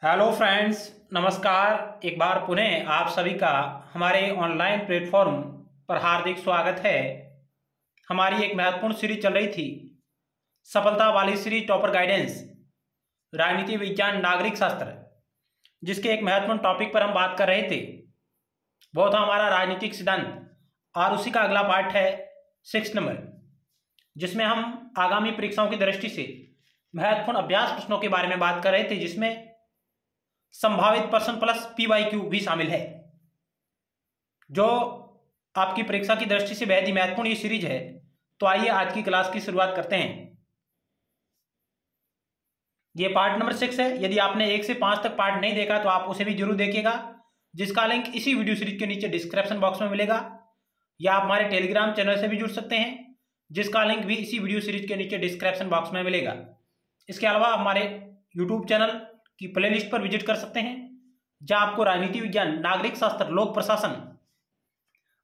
Hello friends, नमस्कार। एक बार पुनः आप सभी का हमारे ऑनलाइन प्लेटफॉर्म पर हार्दिक स्वागत है। हमारी एक महत्वपूर्ण सीरीज चल रही थी, सफलता वाली सीरीज टॉपर गाइडेंस राजनीति विज्ञान नागरिक शास्त्र, जिसके एक महत्वपूर्ण टॉपिक पर हम बात कर रहे थे। वो था हमारा राजनीतिक सिद्धांत, और उसी का अगला पार्ट है 6 नंबर, जिसमें हम आगामी परीक्षाओं की दृष्टि से महत्वपूर्ण अभ्यास प्रश्नों के बारे में बात कर रहे थे, जिसमें संभावित प्रश्न प्लस PYQ भी शामिल है, जो आपकी परीक्षा की दृष्टि से बेहद ही महत्वपूर्ण ये सीरीज है। तो आइए आज की क्लास की शुरुआत करते हैं। ये पार्ट नंबर 6 है। यदि आपने 1 से 5 तक पार्ट नहीं देखा तो आप उसे भी जरूर देखिएगा, जिसका लिंक इसी वीडियो सीरीज के नीचे डिस्क्रिप्शन बॉक्स में मिलेगा, या आप हमारे टेलीग्राम चैनल से भी जुड़ सकते हैं, जिसका लिंक भी इसी वीडियो सीरीज के नीचे डिस्क्रिप्शन बॉक्स में मिलेगा। इसके अलावा हमारे यूट्यूब चैनल की प्लेलिस्ट पर विजिट कर सकते हैं, जहां आपको राजनीति विज्ञान, नागरिक शास्त्र, लोक प्रशासन,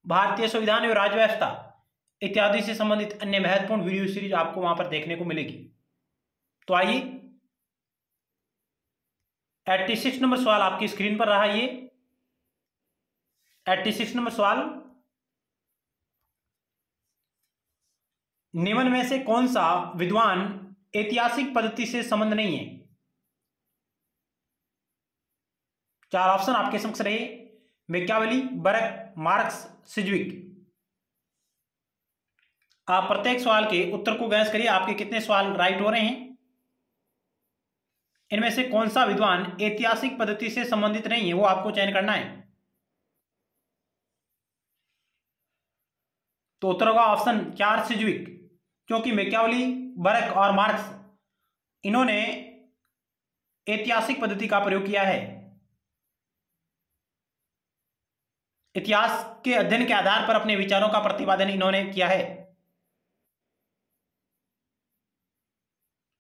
भारतीय संविधान एवं राज्य व्यवस्था इत्यादि से संबंधित अन्य महत्वपूर्ण वीडियो सीरीज आपको वहां पर देखने को मिलेगी। तो आइए, 86 नंबर सवाल आपकी स्क्रीन पर रहा। ये 86 नंबर सवाल, निम्न में से कौन सा विद्वान ऐतिहासिक पद्धति से संबंध नहीं है? 4 ऑप्शन आपके समक्ष रहे: मैकियावेली, बरक, मार्क्स, सिज्विक। आप प्रत्येक सवाल के उत्तर को गैस करिए, आपके कितने सवाल राइट हो रहे हैं। इनमें से कौन सा विद्वान ऐतिहासिक पद्धति से संबंधित नहीं है, वो आपको चयन करना है। तो उत्तर होगा ऑप्शन 4 सिज्विक, क्योंकि मैकियावेली, बरक और मार्क्स इन्होंने ऐतिहासिक पद्धति का प्रयोग किया है। इतिहास के अध्ययन के आधार पर अपने विचारों का प्रतिपादन इन्होंने किया है।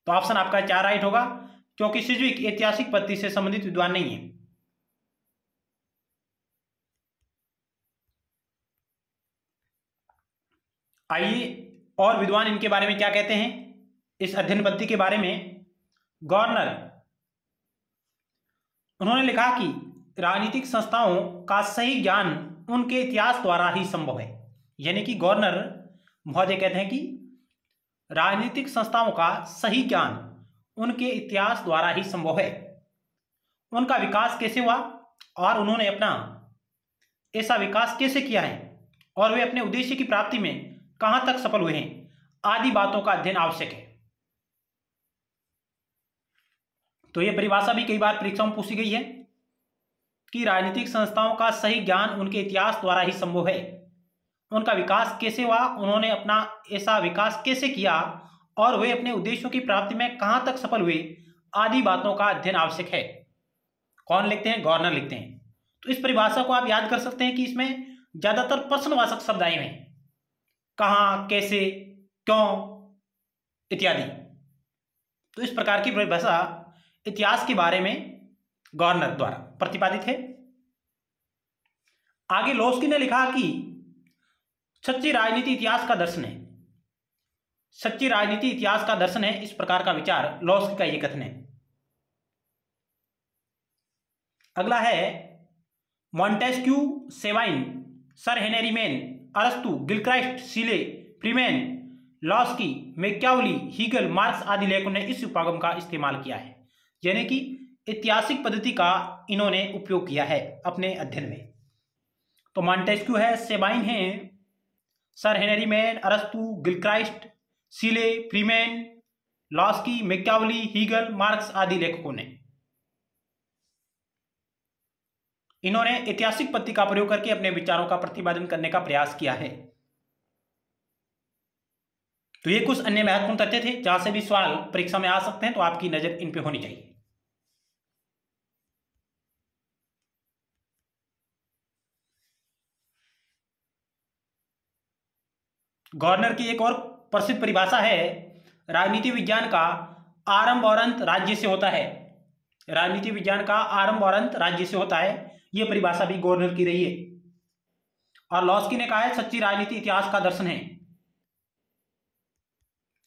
तो ऑप्शन आपका 4 राइट होगा, क्योंकि सिज्विक ऐतिहासिक पद्धति से संबंधित विद्वान नहीं है। आइए, और विद्वान इनके बारे में क्या कहते हैं, इस अध्ययन पद्धति के बारे में। गवर्नर, उन्होंने लिखा कि राजनीतिक संस्थाओं का सही ज्ञान उनके इतिहास द्वारा ही संभव है। यानी कि गवर्नर महोदय कहते हैं कि राजनीतिक संस्थाओं का सही ज्ञान उनके इतिहास द्वारा ही संभव है। उनका विकास कैसे हुआ और उन्होंने अपना ऐसा विकास कैसे किया है, और वे अपने उद्देश्य की प्राप्ति में कहां तक सफल हुए हैं, आदि बातों का अध्ययन आवश्यक है। तो यह परिभाषा भी कई बार परीक्षाओं में पूछी गई है कि राजनीतिक संस्थाओं का सही ज्ञान उनके इतिहास द्वारा ही संभव है। उनका विकास कैसे हुआ, उन्होंने अपना ऐसा विकास कैसे किया, और वे अपने उद्देश्यों की प्राप्ति में कहां तक सफल हुए, आदि बातों का अध्ययन आवश्यक है। कौन लिखते हैं? गवर्नर लिखते हैं। तो इस परिभाषा को आप याद कर सकते हैं कि इसमें ज्यादातर प्रश्नवाचक शब्द आए हैं, कहां, कैसे, क्यों इत्यादि। तो इस प्रकार की परिभाषा इतिहास के बारे में गवर्नर द्वारा प्रतिपादित है। आगे लोस्की ने लिखा कि सच्ची राजनीति इतिहास का दर्शन है। सच्ची राजनीति इतिहास का दर्शन है, इस प्रकार का विचार लोस्की का यह कथन है। अगला है Montesquieu, Sabine, sir Henry Maine, अरस्तु, Gilchrist, Seeley, Freeman, Laski, Machiavelli, Hegel, Marx आदि लेखकों ने इस उपागम का इस्तेमाल किया है। यानी कि ऐतिहासिक पद्धति का इन्होंने उपयोग किया है अपने अध्ययन में। तो मॉन्टेस्क्यू है, सेबाइन है, सर हेनरी मैन, अरस्तु, Gilchrist, Seeley, Freeman, Laski, Machiavelli, Hegel, Marx आदि लेखकों ने इन्होंने ऐतिहासिक पद्धति का प्रयोग करके अपने विचारों का प्रतिपादन करने का प्रयास किया है। तो ये कुछ अन्य महत्वपूर्ण तथ्य थे जहां से भी सवाल परीक्षा में आ सकते हैं, तो आपकी नजर इन पे होनी चाहिए। गवर्नर की एक और प्रसिद्ध परिभाषा है, राजनीति विज्ञान का आरंभ और अंत राज्य से होता है। राजनीति विज्ञान का आरंभ और अंत राज्य से होता है, यह परिभाषा भी गवर्नर की रही है। और लॉस्की ने कहा है सच्ची राजनीति इतिहास का दर्शन है।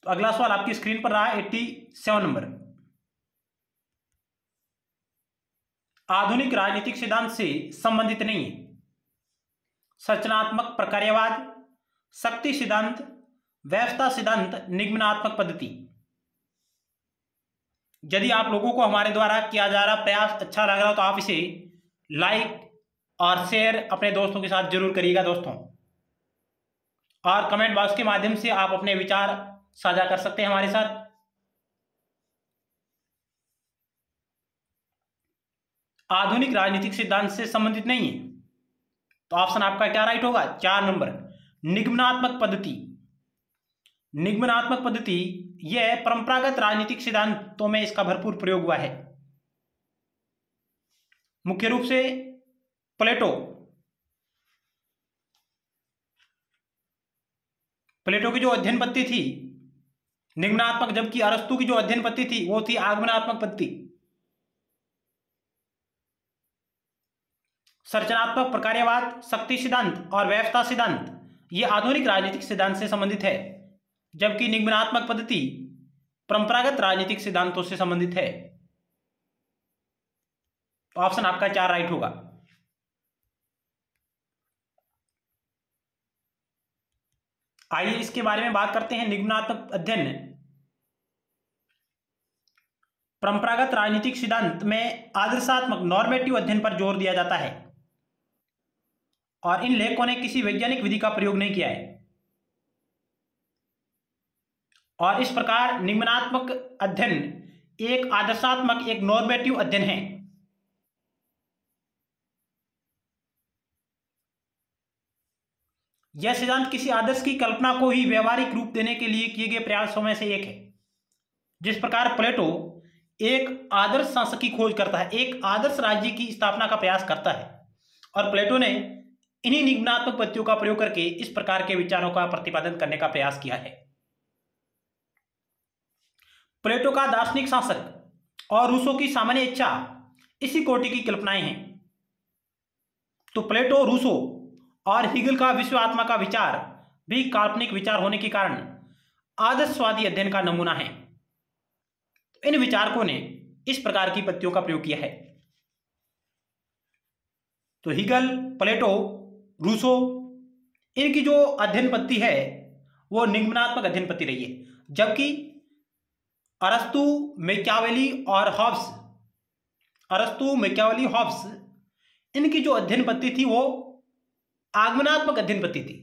तो अगला सवाल आपकी स्क्रीन पर रहा है 87 नंबर। आधुनिक राजनीतिक सिद्धांत से संबंधित नहीं है। संरचनात्मक प्रकार्यवाद, शक्ति सिद्धांत, व्यवस्था सिद्धांत, निगमनात्मक पद्धति। यदि आप लोगों को हमारे द्वारा किया जा रहा प्रयास अच्छा लग रहा हो तो आप इसे लाइक और शेयर अपने दोस्तों के साथ जरूर करिएगा दोस्तों, और कमेंट बॉक्स के माध्यम से आप अपने विचार साझा कर सकते हैं हमारे साथ। आधुनिक राजनीतिक सिद्धांत से संबंधित नहीं है, तो ऑप्शन आपका क्या राइट होगा? 4 नंबर, निगमनात्मक पद्धति। निगमनात्मक पद्धति यह परंपरागत राजनीतिक सिद्धांतों में इसका भरपूर प्रयोग हुआ है। मुख्य रूप से प्लेटो की जो अध्ययन पद्धति थी निगमनात्मक, जबकि अरस्तु की जो अध्ययन पद्धति थी वो थी आगमनात्मक पद्धति। संरचनात्मक प्रकार्यवाद, शक्ति सिद्धांत और व्यवस्था सिद्धांत ये आधुनिक राजनीतिक सिद्धांत से संबंधित है, जबकि निगमनात्मक पद्धति परंपरागत राजनीतिक सिद्धांतों से संबंधित है। तो ऑप्शन आपका 4 राइट होगा। आइए इसके बारे में बात करते हैं। निगमनात्मक अध्ययन परंपरागत राजनीतिक सिद्धांत में आदर्शात्मक नॉर्मेटिव अध्ययन पर जोर दिया जाता है, और इन लेखकों ने किसी वैज्ञानिक विधि का प्रयोग नहीं किया है, और इस प्रकार निगमनात्मक अध्ययन एक आदर्शात्मक, एक नॉर्मेटिव अध्ययन है। यह सिद्धांत किसी आदर्श की कल्पना को ही व्यवहारिक रूप देने के लिए किए गए प्रयासों में से एक है। जिस प्रकार प्लेटो एक आदर्श शासक की खोज करता है, एक आदर्श राज्य की स्थापना का प्रयास करता है, और प्लेटो ने इन्हीं निगमनात्मक पद्धतियों का प्रयोग करके इस प्रकार के विचारों का प्रतिपादन करने का प्रयास किया है। प्लेटो का दार्शनिक शासक और रूसो की सामान्य इच्छा इसी कोटि की कल्पनाएं हैं। तो प्लेटो, रूसो और हीगल का विश्व आत्मा का विचार भी काल्पनिक विचार होने के कारण आदर्शवादी अध्ययन का नमूना है। इन विचारकों ने इस प्रकार की पद्धतियों का प्रयोग किया है। तो हीगल, प्लेटो, रूसो, इनकी जो अध्ययन पद्धति है वो निगमनात्मक अध्ययन पद्धति रही है, जबकि अरस्तु, मैकियावेली और हॉब्स, इनकी जो अध्ययन पद्धति थी वो आगमनात्मक अध्ययन पद्धति थी।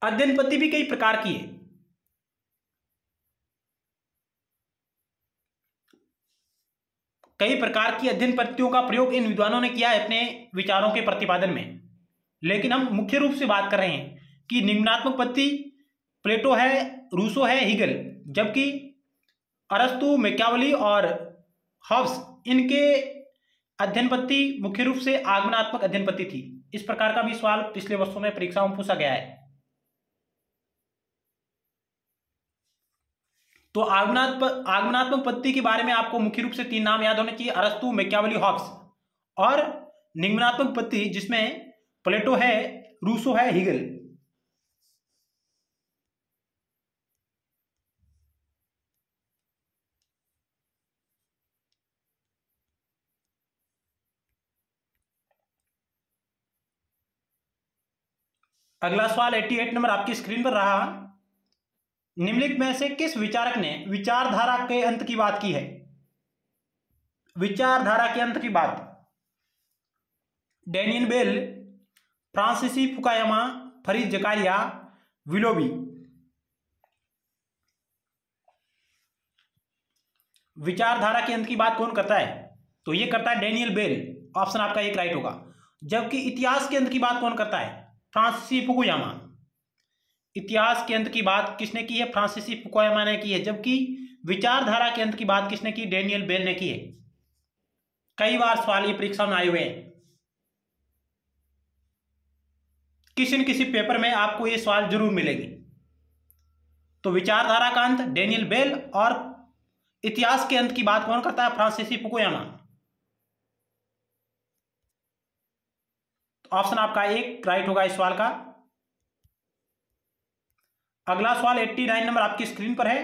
अध्ययन पद्धति भी कई प्रकार की है। कई प्रकार की अध्ययन पद्धतियों का प्रयोग इन विद्वानों ने किया है अपने विचारों के प्रतिपादन में, लेकिन हम मुख्य रूप से बात कर रहे हैं कि निगमनात्मक पद्धति प्लेटो है, रूसो है, हीगल, जबकि अरस्तु, मैकियावेली और हॉब्स, इनके अध्ययन पद्धति मुख्य रूप से आगमनात्मक अध्ययन पद्धति थी। इस प्रकार का भी सवाल पिछले वर्षों में परीक्षाओं में पूछा गया है। तो आगमनात्मक पद्धति के बारे में आपको मुख्य रूप से 3 नाम याद होने चाहिए: अरस्तु, मैकियावेली, हॉब्स। और निगमनात्मक पद्धति जिसमें प्लेटो है, रूसो है, हीगल। अगला सवाल 88 नंबर आपकी स्क्रीन पर रहा। निम्नलिखित में से किस विचारक ने विचारधारा के अंत की बात की है? विचारधारा के अंत की बात: डैनियल बेल, फ्रांसीसी फुकायामा, फरीद जकारिया, विलोबी। विचारधारा के अंत की बात कौन करता है? तो ये करता है डैनियल बेल। ऑप्शन आपका 1 राइट होगा। जबकि इतिहास के अंत की बात कौन करता है? फ्रांसीसी फुकुयामा। इतिहास के अंत की बात किसने की है? फ्रांसीसी फुकुयामा ने की है। जबकि विचारधारा के अंत की बात किसने की? डैनियल बेल ने की है। कई बार सवाल ये परीक्षा में आए हुए हैं, किसी न किसी पेपर में आपको ये सवाल जरूर मिलेगी। तो विचारधारा का अंत डैनियल बेल, और इतिहास के अंत की बात कौन करता है? फ्रांसीसी फुकुयामा। ऑप्शन आपका 1 राइट होगा इस सवाल का। अगला सवाल 89 नंबर आपकी स्क्रीन पर है।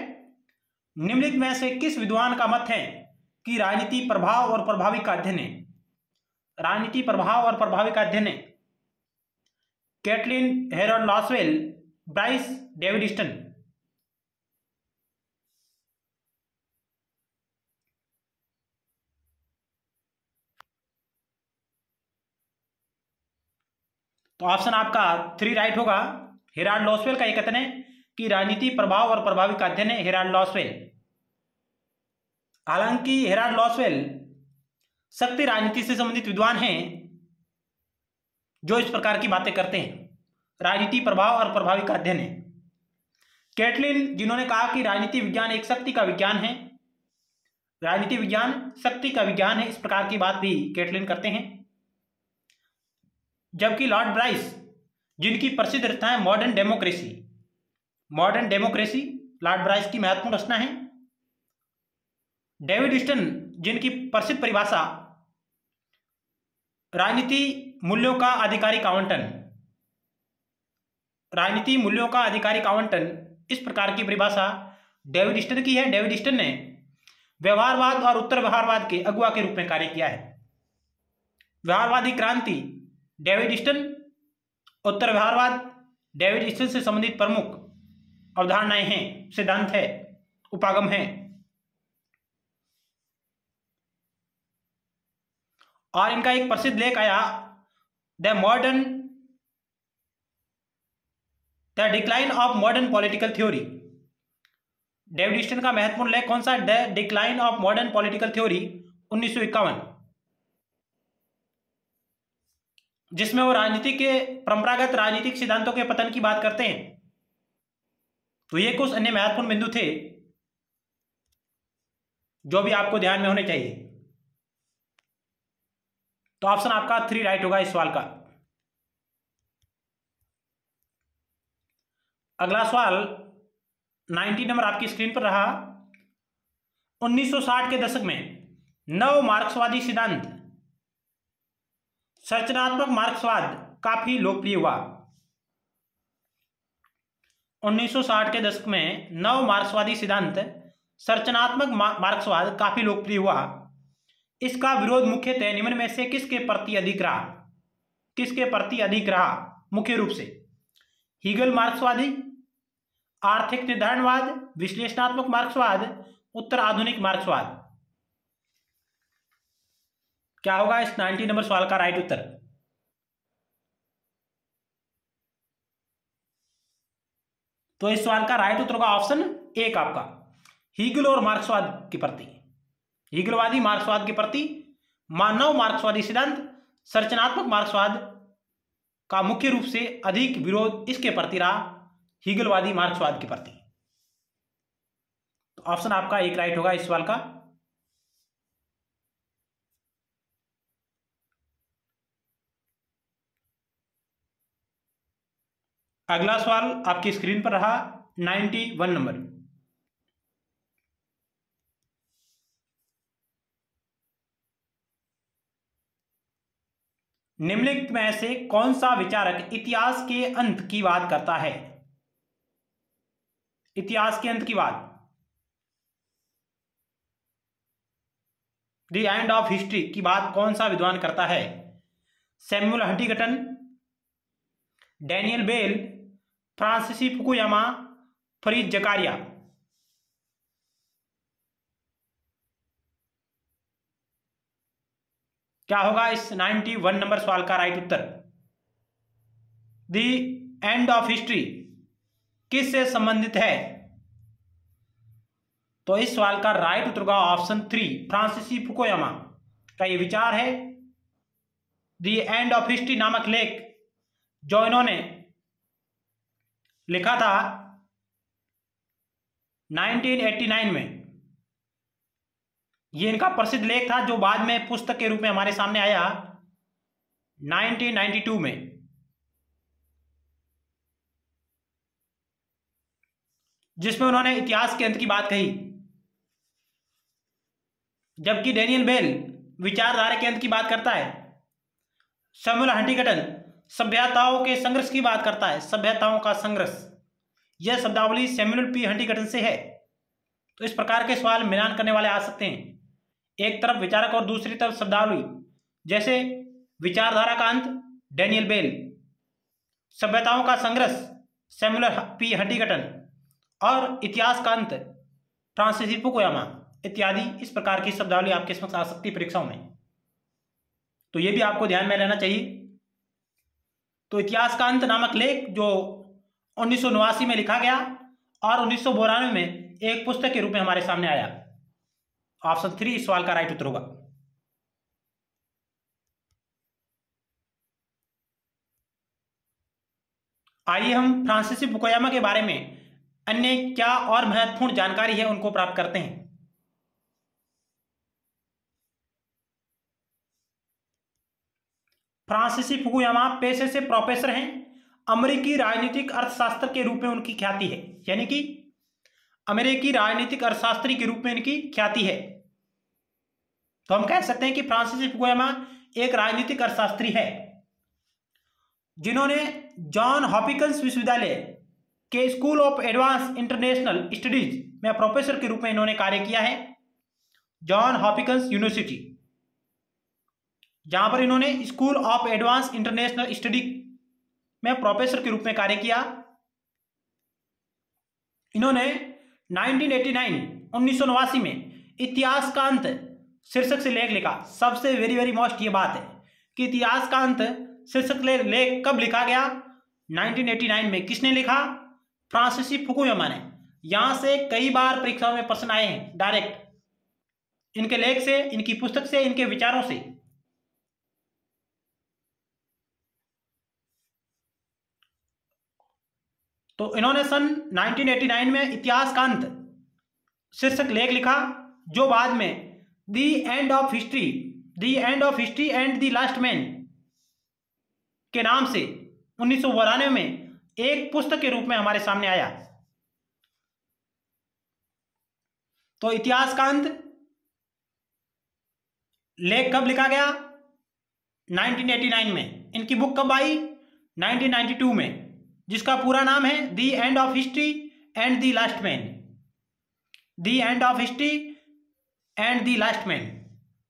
निम्नलिखित में से किस विद्वान का मत है कि राजनीति प्रभाव और प्रभावी का अध्ययन है? राजनीति प्रभाव और प्रभावी का अध्ययन है Catlin Harold Lasswell, Bryce David Easton. तो ऑप्शन आपका 3 राइट होगा। हेराल्ड लॉसवेल का ये कथन है कि राजनीति प्रभाव और प्रभावी का अध्ययन है हेराल्ड लॉसवेल। हालांकि हेराल्ड लॉसवेल शक्ति राजनीति से संबंधित विद्वान हैं जो इस प्रकार की बातें करते हैं। राजनीति प्रभाव और प्रभावी का अध्ययन है कैटलिन, जिन्होंने कहा कि राजनीति विज्ञान एक शक्ति का विज्ञान है, राजनीति विज्ञान शक्ति का विज्ञान है, इस प्रकार की बात भी कैटलिन करते हैं। जबकि लॉर्ड ब्राइस, जिनकी प्रसिद्ध रचना है modern democracy, modern democracy Lord Bryce की महत्वपूर्ण रचना है। डेविड ईस्टन, जिनकी प्रसिद्ध परिभाषा राजनीति मूल्यों का आधिकारिक आवंटन, राजनीति मूल्यों का आधिकारिक आवंटन, इस प्रकार की परिभाषा डेविड ईस्टन की है। डेविड ईस्टन ने व्यवहारवाद और उत्तर व्यवहारवाद के अगुवा के रूप में कार्य किया है। व्यवहारवादी क्रांति डेविड ईस्टन, उत्तर व्यवहारवाद डेविड ईस्टन से संबंधित प्रमुख अवधारणाएं हैं, सिद्धांत है, उपागम है। और इनका एक प्रसिद्ध लेख आया the decline of modern political theory. David Easton का महत्वपूर्ण लेख कौन सा? The decline of modern political theory 1951, जिसमें वो राजनीति के परंपरागत राजनीतिक सिद्धांतों के पतन की बात करते हैं। तो ये कुछ अन्य महत्वपूर्ण बिंदु थे जो भी आपको ध्यान में होने चाहिए। तो ऑप्शन आपका 3 राइट होगा इस सवाल का। अगला सवाल 90 नंबर आपकी स्क्रीन पर रहा। 1960 के दशक में नव मार्क्सवादी सिद्धांत संरचनात्मक मार्क्सवाद काफी लोकप्रिय हुआ। 1960 के दशक में नव मार्क्सवादी सिद्धांत संरचनात्मक मार्क्सवाद काफी लोकप्रिय हुआ। इसका विरोध मुख्यतः निम्न में से किसके प्रति अधिक रहा? किसके प्रति अधिक रहा? मुख्य रूप से हीगल मार्क्सवादी, आर्थिक निर्धारणवाद, विश्लेषणात्मक मार्क्सवाद, उत्तर आधुनिक मार्क्सवाद। क्या होगा इस 90 नंबर सवाल का राइट उत्तर? तो इस सवाल का राइट उत्तर होगा ऑप्शन 1 आपका, हीगल और मार्क्सवाद के प्रति, हीगलवादी मार्क्सवाद के प्रति मानव मार्क्सवादी सिद्धांत संरचनात्मक मार्क्सवाद का मुख्य रूप से अधिक विरोध इसके प्रति रहा, हीगलवादी मार्क्सवाद के प्रति। तो ऑप्शन आपका 1 राइट होगा इस सवाल का। अगला सवाल आपकी स्क्रीन पर रहा 91 नंबर। निम्नलिखित में से कौन सा विचारक इतिहास के अंत की बात करता है? इतिहास के अंत की बात, द एंड ऑफ हिस्ट्री की बात कौन सा विद्वान करता है? सैमुअल हंटिंगटन, डैनियल बेल, फ्रांसीसी फुकुयामा, फरीद जकारिया। क्या होगा इस 91 नंबर सवाल का right Uttar? The end of history किससे संबंधित है? तो इस सवाल का राइट उत्तर होगा ऑप्शन 3, फ्रांसीसी फुकुयामा का ये विचार है। द एंड ऑफ हिस्ट्री नामक लेख जो इन्होंने लिखा था 1989 में, ये इनका प्रसिद्ध लेख था जो बाद में पुस्तक के रूप में हमारे सामने आया 1992 में। जिसमें उन्होंने इतिहास के अंत की बात कही, जबकि डैनियल बेल विचारधारा के अंत की बात करता है। सैमुअल हंटिंगटन सभ्यताओं के संघर्ष की बात करता है, सभ्यताओं का संघर्ष। यह शब्दावली सैमुअल पी हंटिंगटन से है। तो इस प्रकार के सवाल मिलान करने वाले आ सकते हैं। एक तरफ विचारक और दूसरी तरफ शब्दावली, जैसे विचारधारा का अंत डैनियल बेल, सभ्यताओं का संघर्ष सैमुअल पी हंटिंगटन और इतिहास का अंत फ्रांसिस फुकुयामा इत्यादि इस प्रकार की शब्दावली आपके समक्ष आ सकती परीक्षाओं में। तो ये भी आपको ध्यान में रहना चाहिए। तो इतिहास का अंत नामक लेख जो 1989 में लिखा गया और 1992 में एक पुस्तक के रूप में हमारे सामने आया। ऑप्शन 3 इस सवाल का राइट उत्तर होगा। आइए हम फ्रांसिस फुकुयामा के बारे में अन्य क्या और महत्वपूर्ण जानकारी है उनको प्राप्त करते हैं। फ्रांसिस फुकुयामा पेशे से प्रोफेसर हैं। अमेरिकी राजनीतिक अर्थशास्त्र के रूप में उनकी ख्याति है, यानी कि अमेरिकी राजनीतिक अर्थशास्त्री के रूप में इनकी ख्याति है। तो हम कह सकते हैं कि फ्रांसिस फुकुयामा एक राजनीतिक अर्थशास्त्री है जिन्होंने जॉन हॉपकिंस विश्वविद्यालय के school of advance international studies में प्रोफेसर के रूप में इन्होंने कार्य किया है। जॉन हॉपकिंस यूनिवर्सिटी, जहां पर इन्होंने school of advance international study में प्रोफेसर के रूप में कार्य किया। इन्होंने 1989 में इतिहास का अंत शीर्षक से लेख लिखा। सबसे वेरी वेरी मोस्ट ये बात है कि इतिहास का अंत शीर्षक लेख कब लिखा गया? 1989 में। किसने लिखा? फ्रांसिस फुकुयामा ने। यहां से कई बार परीक्षाओं में प्रश्न आए हैं डायरेक्ट इनके लेख से, इनकी पुस्तक से, इनके विचारों से। तो इन्होंने सन 1989 में इतिहास का अंत शीर्षक लेख लिखा, जो बाद में the end of history and the last man के नाम से 1992 में एक पुस्तक के रूप में हमारे सामने आया। तो इतिहास का अंत लेख कब लिखा गया? 1989 में। इनकी बुक कब आई? 1992 में, जिसका पूरा नाम है the end of history and the last man. The end of history and the last man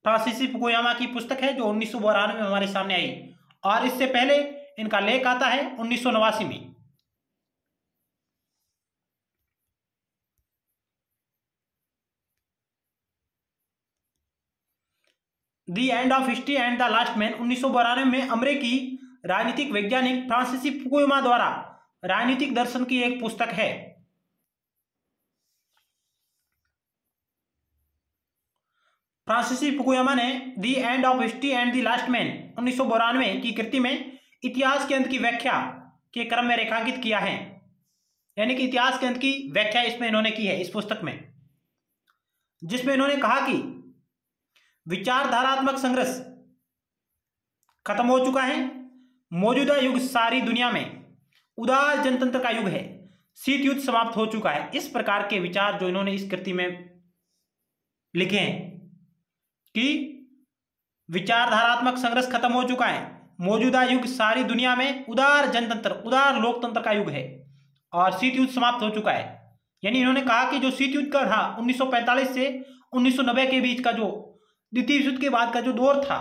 Francis Fukuyama की पुस्तक है जो 1992 में हमारे सामने आई। और इससे पहले इनका लेख आता है 1989 में। The end of history and the last man 1992 में अमेरिकी राजनीतिक वैज्ञानिक फ्रांसिस फुकुयामा द्वारा राजनीतिक दर्शन की एक पुस्तक है। फ्रांसिस फुकुयामा ने the end of history and the last man 1992 की कृति में इतिहास के अंत की व्याख्या के क्रम में रेखांकित किया है। यानी कि इतिहास के अंत की व्याख्या इसमें इन्होंने की है इस पुस्तक में, जिसमें इन्होंने कहा कि विचारधारात्मक संघर्ष खत्म हो चुका है। मौजूदा युग सारी दुनिया में उदार जनतंत्र का युग है। शीत युद्ध समाप्त हो चुका है। इस प्रकार के विचार जो इन्होंने इस कृति में लिखे हैं कि विचारधारात्मक संघर्ष खत्म हो चुका है, मौजूदा युग सारी दुनिया में उदार जनतंत्र, उदार लोकतंत्र का युग है और शीत युद्ध समाप्त हो चुका है। यानी इन्होंने कहा कि जो शीत युद्ध का था 1945 से 1990 के बीच का, जो द्वितीय विश्व युद्ध के बाद का जो दौर था,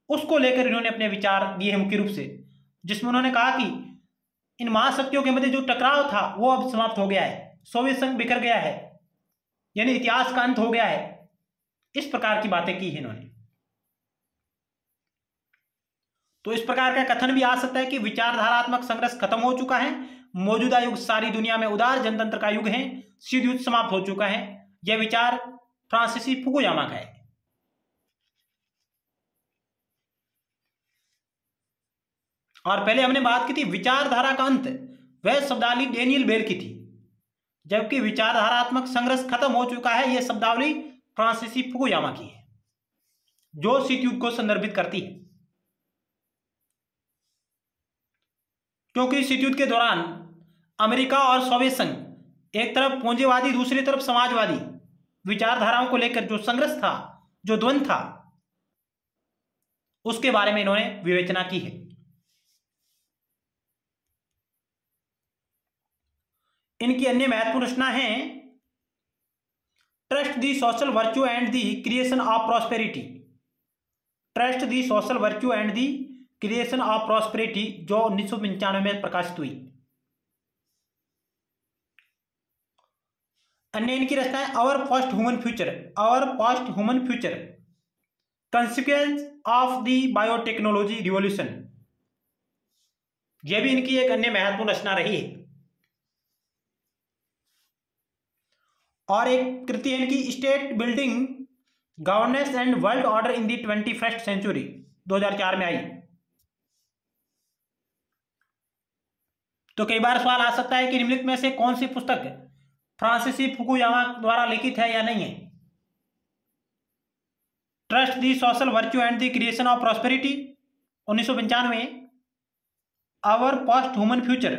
उसको लेकर इन्होंने अपने विचार दिए हैं मुख्य रूप से, जिसमें उन्होंने कहा कि इन महाशक्तियों के मध्य जो टकराव था वो अब समाप्त हो गया है, सोवियत संघ बिखर गया है, यानी इतिहास का अंत हो गया है। इस प्रकार की बातें की है इन्होंने। तो इस प्रकार का कथन भी आ सकता है कि विचारधारात्मक संघर्ष खत्म हो चुका है, मौजूदा युग सारी दुनिया में उदार जनतंत्र का युग है, शीत युद्ध समाप्त हो चुका है। यह विचार फ्रांसिस फुकुयामा का है। और पहले हमने बात की थी विचारधारा का अंत, वह शब्दावली डैनियल बेल की थी, जबकि विचारधारात्मक संघर्ष खत्म हो चुका है, यह शब्दावली फ्रांसिस फुकुयामा की है, जो शीत युद्ध को संदर्भित करती है। क्योंकि शीत युद्ध के दौरान अमेरिका और सोवियत संघ एक तरफ पूंजीवादी, दूसरी तरफ समाजवादी विचारधाराओं को लेकर जो संघर्ष था, जो द्वंद्व था, उसके बारे में इन्होंने विवेचना की है। इनकी अन्य महत्वपूर्ण रचना है trust the social virtue and the creation of prosperity. Trust the social virtue and the creation of prosperity, जो 1995 में प्रकाशित हुई। अन्य इनकी रचना है our posthuman future, our posthuman future, consequence of the biotechnology revolution. यह भी इनकी एक अन्य महत्वपूर्ण रचना रही है। और एक कृति है इनकी state building governance and world order in the 21st century, 2004 में आई। तो कई बार सवाल आ सकता है कि निम्नलिखित में से कौन सी पुस्तक फ्रांसीसी फुकुयामा द्वारा लिखित है या नहीं है। Trust the social virtue and the creation of prosperity 1995, our posthuman future,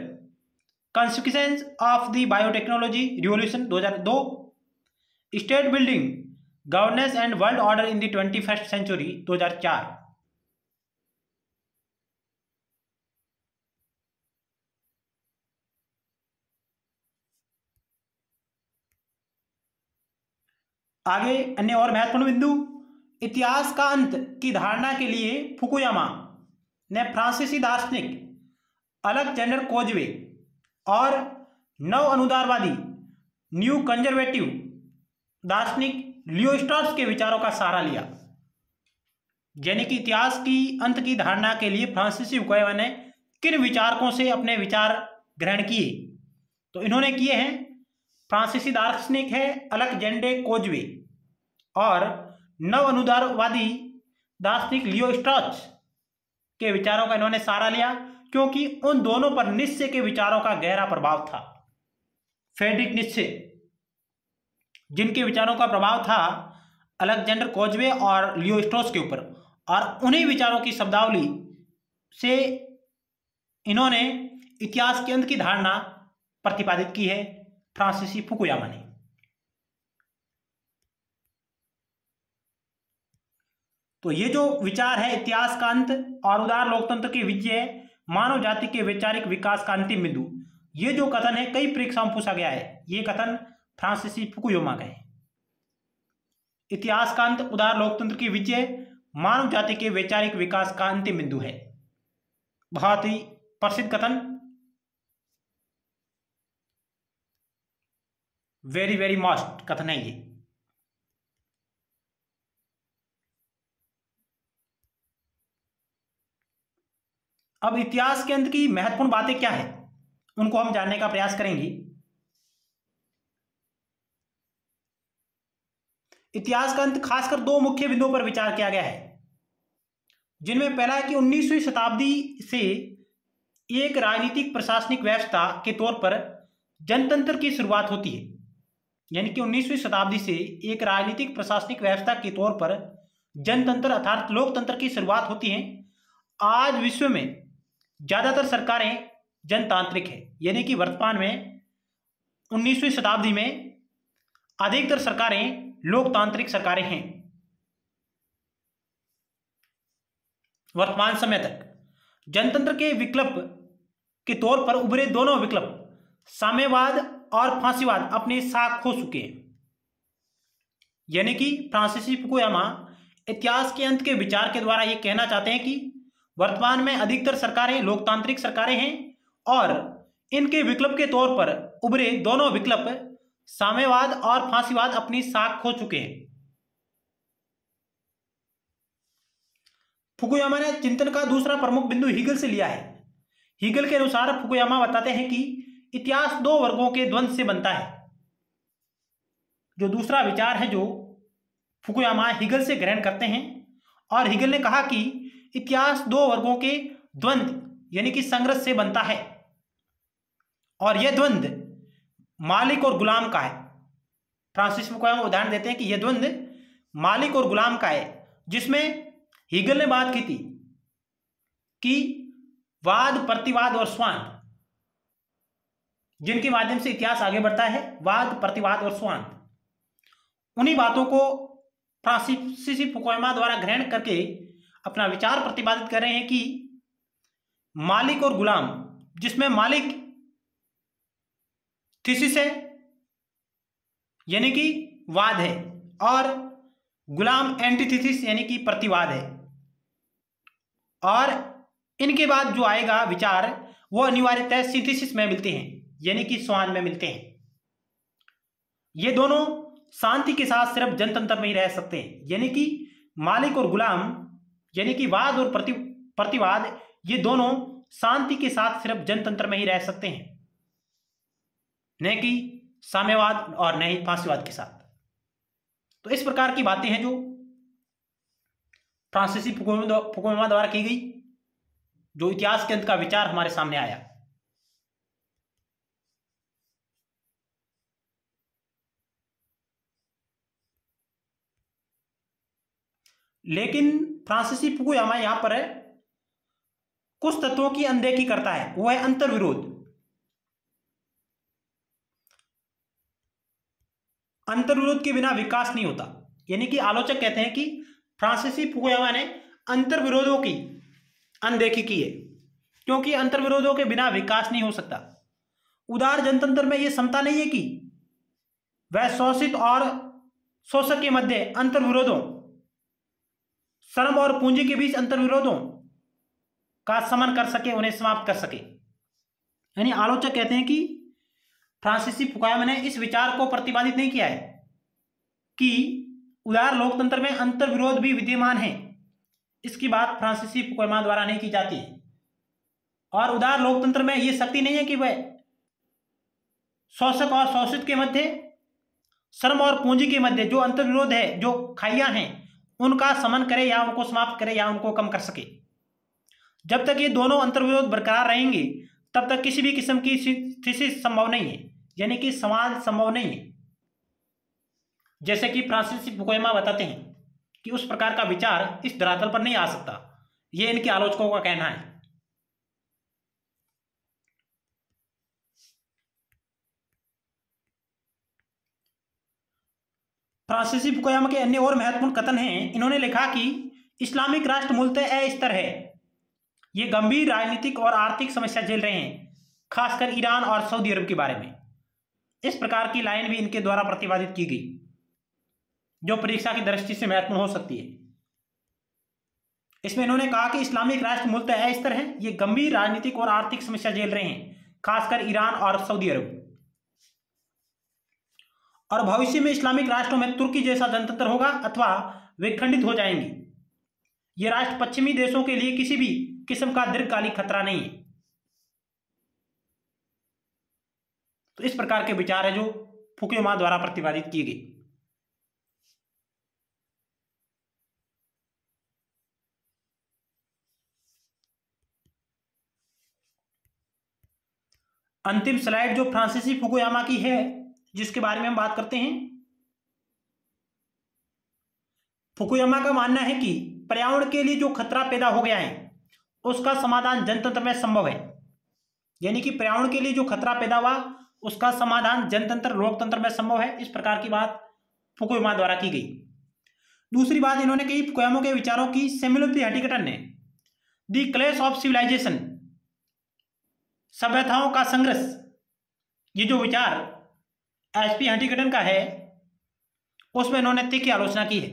consequence of the biotechnology revolution 2002, state building governance and world order in the 21st century 2004। आगे अन्य और महत्वपूर्ण बिंदु, इतिहास का अंत की धारणा के लिए फुकुयामा ने फ्रांसीसी दार्शनिक अलेक्जेंडर कोजवे और नव अनुदारवादी न्यू कंजर्वेटिव दार्शनिक लियो स्ट्रॉस के विचारों का सहारा लिया। यानी कि इतिहास की अंत की धारणा के लिए फ्रांसीसी फुकुयामा ने किन विचारकों से अपने विचार ग्रहण किए, तो इन्होंने किए हैं फ्रांसीसी दार्शनिक है अलेक्जेंडर कोजवे और नव अनुदारवादी दार्शनिक लियो स्ट्रॉस के विचारों का इन्होंने सहारा लिया, क्योंकि उन दोनों पर नीत्शे के विचारों का गहरा प्रभाव था। फ्रेडरिक नीत्शे, जिनके विचारों का प्रभाव था अलेक्जेंडर कोजवे और लियो स्ट्रॉस के ऊपर, और उन्हीं विचारों की शब्दावली से इन्होंने इतिहास के अंत की धारणा प्रतिपादित की है फ्रांसीसी फुकुयामा ने। तो ये जो विचार है इतिहास का अंत और उदार लोकतंत्र की विजय, मानव जाति के वैचारिक विकास का अंतिम बिंदु, ये जो कथन है कई परीक्षाओं में पूछा गया है। ये कथन फ्रांसीसी फुकुयामा का है। इतिहास का अंत उदार लोकतंत्र की विजय, मानव जाति के वैचारिक विकास का अंतिम बिंदु है। बहुत ही प्रसिद्ध कथन, वेरी वेरी मस्ट कथन है ये। अब इतिहास के अंत की महत्वपूर्ण बातें क्या है, उनको हम जानने का प्रयास करेंगे। इतिहास का अंत खासकर दो मुख्य बिंदुओं पर विचार किया गया है, जिनमें पहला है कि 19वीं शताब्दी से एक राजनीतिक प्रशासनिक व्यवस्था के तौर पर जनतंत्र की शुरुआत होती है। यानी कि 19वीं शताब्दी से एक राजनीतिक प्रशासनिक व्यवस्था के तौर पर जनतंत्र अर्थात लोकतंत्र की शुरुआत होती है। आज विश्व में ज्यादातर सरकारें जनतांत्रिक है, यानी कि वर्तमान में 19वीं शताब्दी में अधिकतर सरकारें लोकतांत्रिक सरकारें हैं। वर्तमान समय तक जनतंत्र के विकल्प के तौर पर उभरे दोनों विकल्प साम्यवाद और फांसीवाद अपनी साख खो चुके हैं। यानी कि फ्रांसीसी फुकुयामा इतिहास के अंत के विचार के द्वारा यह कहना चाहते हैं कि वर्तमान में अधिकतर सरकारें लोकतांत्रिक सरकारें हैं और इनके विकल्प के तौर पर उभरे दोनों विकल्प साम्यवाद और फांसीवाद अपनी साख खो चुके हैं। फुकुयामा ने चिंतन का दूसरा प्रमुख बिंदु हीगल से लिया है। हीगल के अनुसार फुकुयामा बताते हैं कि इतिहास दो वर्गों के द्वंद्व से बनता है। जो दूसरा विचार है जो फुकुयामा हीगल से ग्रहण करते हैं, और हीगल ने कहा कि इतिहास दो वर्गों के द्वंद्व यानी कि संघर्ष से बनता है, और यह द्वंद्व मालिक और गुलाम का है। फ्रांसिस फुकुयामा उदाहरण देते हैं कि यह द्वंद्व मालिक और गुलाम का है, जिसमें हीगल ने बात की थी कि वाद, प्रतिवाद और स्वांत, जिनके माध्यम से इतिहास आगे बढ़ता है, वाद, प्रतिवाद और स्वांत, उन्हीं बातों को फ्रांसीसी फुकुयामा द्वारा ग्रहण करके अपना विचार प्रतिपादित कर रहे हैं कि मालिक और गुलाम, जिसमें मालिक थीसिस है, यानी कि वाद है और गुलाम एंटीथेसिस यानी कि प्रतिवाद है। और इनके बाद जो आएगा विचार वो अनिवार्यतः सिंथेसिस में मिलते हैं यानी कि स्वान में मिलते हैं। ये दोनों शांति के साथ सिर्फ जनतंत्र में ही रह सकते हैं, यानी कि मालिक और गुलाम यानी कि वाद और प्रतिवाद ये दोनों शांति के साथ सिर्फ जनतंत्र में ही रह सकते हैं, न कि साम्यवाद और न ही फांसीवाद के साथ। तो इस प्रकार की बातें हैं जो फ्रांसीसी फुकुयामा द्वारा की गई, जो इतिहास के अंत का विचार हमारे सामने आया। लेकिन फ्रांसीसी फुकुयामा यहां पर है कुछ तत्वों की अनदेखी करता है, वो है अंतर्विरोध। अंतर्विरोध के बिना विकास नहीं होता, यानी कि आलोचक कहते हैं कि फ्रांसीसी फुकुयामा ने अंतर्विरोधों की अनदेखी की है, क्योंकि अंतर्विरोधों के बिना विकास नहीं हो सकता। उदार जनतंत्र में यह क्षमता नहीं है कि वह शोषित और शोषक के मध्य अंतर्विरोधों, श्रम और पूंजी के बीच अंतर्विरोधों का शमन कर सके, उन्हें समाप्त कर सके। यानी आलोचक कहते हैं कि फ्रांसीसी फुकुयामा ने इस विचार को प्रतिपादित नहीं किया है कि उदार लोकतंत्र में अंतर्विरोध भी विद्यमान है। इसकी बात फ्रांसीसी फुकुयामा द्वारा नहीं की जाती है। और उदार लोकतंत्र में यह शक्ति नहीं है कि वह शोषक और शोषित के मध्य, श्रम और पूंजी के मध्य जो अंतर्विरोध है, जो खाइयां हैं, उनका शमन करे या उनको समाप्त करे या उनको कम कर सके। जब तक ये दोनों अंतर्विरोध बरकरार रहेंगे तब तक किसी भी किस्म की सिंथेसिस संभव नहीं है, यानी कि समाज संभव नहीं है। जैसे कि फ्रांसीसी फुकुयामा बताते हैं कि उस प्रकार का विचार इस धरातल पर नहीं आ सकता, ये इनके आलोचकों का कहना है। फ्रांसीसी फुकुयामा के अन्य और महत्वपूर्ण कथन हैं। इन्होंने लिखा कि इस्लामिक राष्ट्र मूलतः अस्थिर है, ये गंभीर राजनीतिक और आर्थिक समस्या झेल रहे हैं, खासकर ईरान और सऊदी अरब के बारे में। इस प्रकार की लाइन भी इनके द्वारा प्रतिपादित की गई, जो परीक्षा की दृष्टि से महत्वपूर्ण हो सकती है। इसमें इन्होंने कहा कि इस्लामिक राष्ट्र मूलतः अस्थिर है, ये गंभीर राजनीतिक और आर्थिक समस्या झेल रहे हैं, खासकर ईरान और सऊदी अरब। और भविष्य में इस्लामिक राष्ट्रों में तुर्की जैसा जनतंत्र होगा अथवा वे खंडित हो जाएंगे। ये राष्ट्र पश्चिमी देशों के लिए किसी भी किस्म का दीर्घकालिक खतरा नहीं है। तो इस प्रकार के विचार है जो फुकुयामा द्वारा प्रतिपादित किए गए। अंतिम स्लाइड जो फ्रांसीसी फुकुयामा की है, जिसके बारे में हम बात करते हैं। फुकुयामा का मानना है कि पर्यावरण के लिए जो खतरा पैदा हो गया है उसका समाधान जनतंत्र में संभव है, यानी कि पर्यावरण के लिए जो खतरा पैदा हुआ उसका समाधान जनतंत्र लोकतंत्र में संभव है। इस प्रकार की बात फुकुयामा द्वारा की गई। दूसरी बात इन्होंने कही, फुकुयामा के विचारों की सैमुअल पी हंटिंगटन ने द क्लैश ऑफ सिविलाइजेशन, सभ्यताओं का संघर्ष, ये जो विचार एच.पी. हंटिंगटन का है उसमें इन्होंने तीखी आलोचना की है।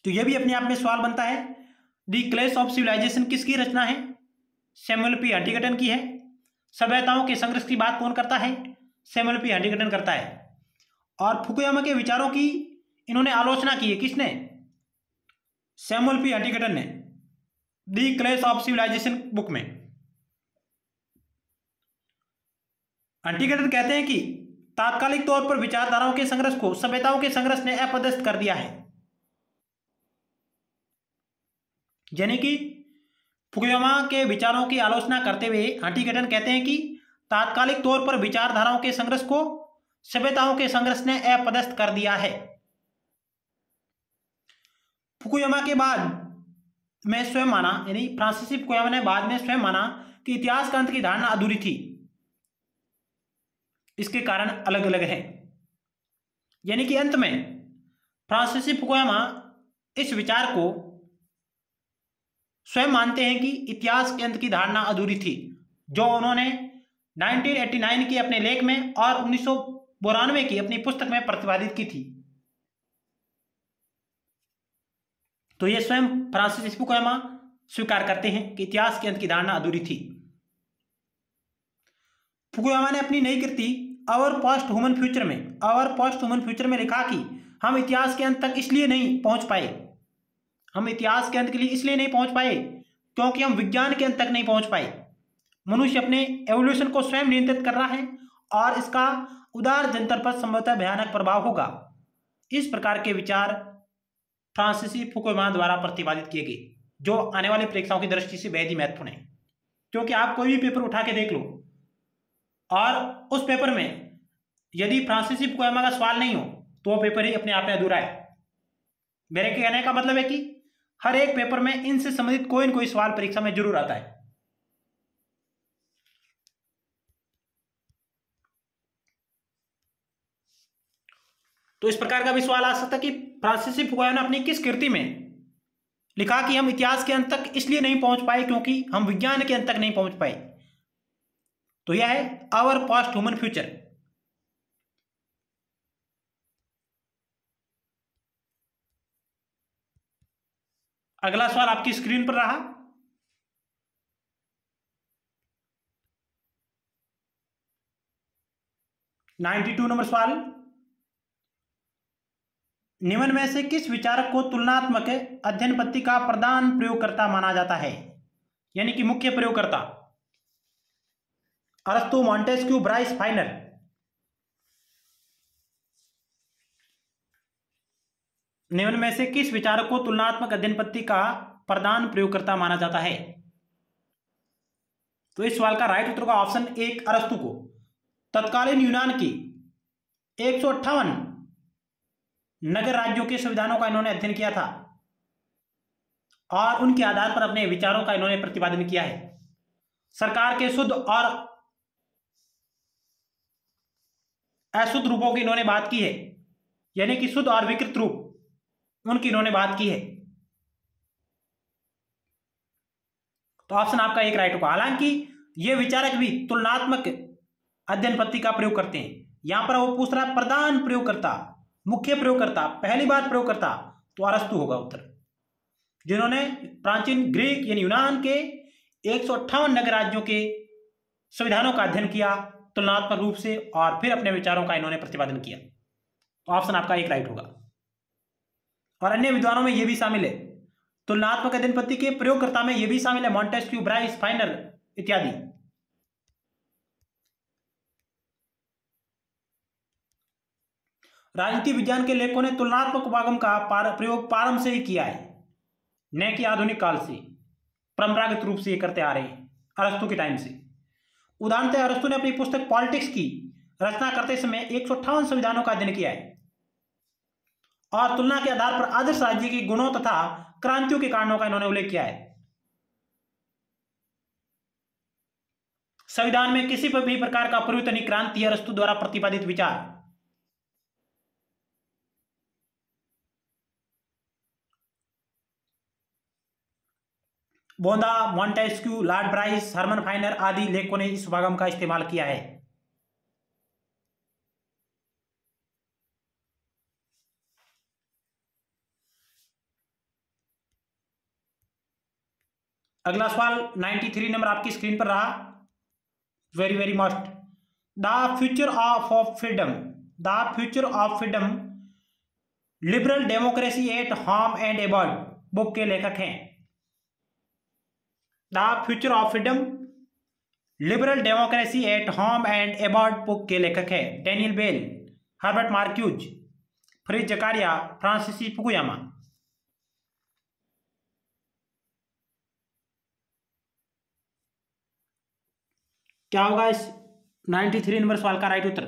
तो यह भी अपने आप में सवाल बनता है, द क्लैश ऑफ सिविलाइजेशन किसकी रचना है? सैमुअल पी हंटिंगटन की है। सभ्यताओं के संघर्ष की बात कौन करता है? सैमुअल पी हंटिंगटन करता है। और फुकुयामा के विचारों की इन्होंने आलोचना की है, किसने? सैमुअल पी हंटिंगटन ने the clash of civilization book में। हंटिंगटन कहते हैं कि तात्कालिक तौर पर विचारधाराओं के संघर्ष को सभ्यताओं के संघर्ष ने अपदस्थ कर दिया है, यानी कि फुकुयामा के विचारों की आलोचना करते हुए हंटिंगटन कहते हैं कि तात्कालिक तौर पर विचारधाराओं के संघर्ष को सभ्यताओं के संघर्ष ने अपदस्थ कर दिया है। फुकुयामा के बाद में स्वयं माना, यानी फ्रांसीसी फुकुयामा ने बाद में स्वयं माना कि इतिहास का अंत की धारणा अधूरी थी। इसके कारण अलग अलग हैं, यानी कि अंत में फ्रांसीसी फुकुयामा इस विचार को स्वयं मानते हैं कि इतिहास के अंत की धारणा अधूरी थी, जो उन्होंने 1989 के अपने लेख में और 1992 की अपनी पुस्तक में प्रतिपादित की थी। तो ये स्वयं फ्रांसिस फुकुयामा स्वीकार करते हैं कि इतिहास के अंत की धारणा अधूरी थी। फुकुयामा ने अपनी नई कृति आवर पोस्ट ह्यूमन फ्यूचर में लिखा कि हम इतिहास के अंत तक इसलिए नहीं पहुंच पाए, हम इतिहास के अंत के लिए इसलिए नहीं पहुंच पाए क्योंकि हम विज्ञान के अंत तक नहीं पहुंच पाए। मनुष्य अपने एवोल्यूशन को स्वयं नियंत्रित कर रहा है और इसका उदार जनता पर संभवतः भयानक प्रभाव होगा। इस प्रकार के विचार फ्रांसीसी फुकुयामा द्वारा प्रतिपादित किए गए, जो आने वाली परीक्षाओं की दृष्टि से बेहद ही महत्वपूर्ण है। क्योंकि आप कोई भी पेपर उठा के देख लो और उस पेपर में यदि फ्रांसीसी फुकुयामा का सवाल नहीं हो तो वो पेपर ही अपने आप में अधूरा है। मेरे कहने का मतलब है कि हर एक पेपर में इनसे संबंधित कोई न कोई सवाल परीक्षा में जरूर आता है। तो इस प्रकार का भी सवाल आ सकता है कि फ्रांसीसी फुकुयामा ने अपनी किस कृति में लिखा कि हम इतिहास के अंत तक इसलिए नहीं पहुंच पाए क्योंकि हम विज्ञान के अंत तक नहीं पहुंच पाए। तो यह है आवर पोस्ट ह्यूमन फ्यूचर। अगला सवाल आपकी स्क्रीन पर रहा। नाइन्टी 92 नंबर सवाल, निम्न में से किस विचारक को तुलनात्मक अध्ययन पद्धति का प्रधान प्रयोगकर्ता माना जाता है, यानी कि मुख्य प्रयोगकर्ता? अरस्तु, मॉन्टेस्क्यू, ब्राइस, फाइनर। निम्न में से किस विचारक को तुलनात्मक अध्ययन पद्धति का प्रधान प्रयोगकर्ता माना जाता है? तो इस सवाल का राइट उत्तर का ऑप्शन एक, अरस्तु को। तत्कालीन यूनान की 158 नगर राज्यों के संविधानों का इन्होंने अध्ययन किया था और उनके आधार पर अपने विचारों का इन्होंने प्रतिपादन किया है। सरकार के शुद्ध और अशुद्ध रूपों की इन्होंने बात की है, यानी कि शुद्ध और विकृत रूप उनकी इन्होंने बात की है। तो ऑप्शन आपका एक राइट होगा। हालांकि ये विचारक भी तुलनात्मक अध्ययन पद्धति का प्रयोग करते हैं। यहां पर वो पूछ रहा है प्रधान प्रयोगकर्ता, मुख्य प्रयोगकर्ता, पहली बार प्रयोगकर्ता, तो अरस्तु होगा उत्तर, जिन्होंने प्राचीन ग्रीक यानी यूनान के 158 नगर राज्यों के संविधानों का अध्ययन किया तुलनात्मक रूप से और फिर अपने विचारों का इन्होंने प्रतिपादन किया। तो ऑप्शन आपका एक राइट होगा। और अन्य विद्वानों में यह भी शामिल है, तुलनात्मक अध्ययन पद्धति के प्रयोगकर्ता में यह भी शामिल है मॉन्टेस्क्यू, ब्राइस, फाइनर इत्यादि। राजनीति विज्ञान के लेखकों ने तुलनात्मक उपागम का प्रयोग प्रारंभ से ही किया है, न कि आधुनिक काल से। परंपरागत रूप से ये करते आ रहे हैं अरस्तु के टाइम से। उदाहरणतः अरस्तु ने अपनी पुस्तक पॉलिटिक्स की रचना करते समय 158 संविधानों का अध्ययन किया है और तुलना के आधार पर आदर्श राज्य के गुणों तथा क्रांतियों के कारणों का इन्होंने उल्लेख किया है। संविधान में किसी भी प्रकार का परिवर्तन क्रांति अरस्तु द्वारा प्रतिपादित विचार। बोंदा, Montesquieu, Lord Bryce, Herman Finer आदि लेखकों ने इस उपागम का इस्तेमाल किया है। अगला सवाल 93 नंबर आपकी स्क्रीन पर रहा। Very very must, the future of freedom liberal democracy at home and abroad book के लेखक हैं। The future of freedom liberal democracy at home and abroad book के लेखक है Daniel Bell, Herbert Marcuse, Fareed Zakaria, Francis Fukuyama. क्या होगा इस 93 number सवाल का राइट उत्तर?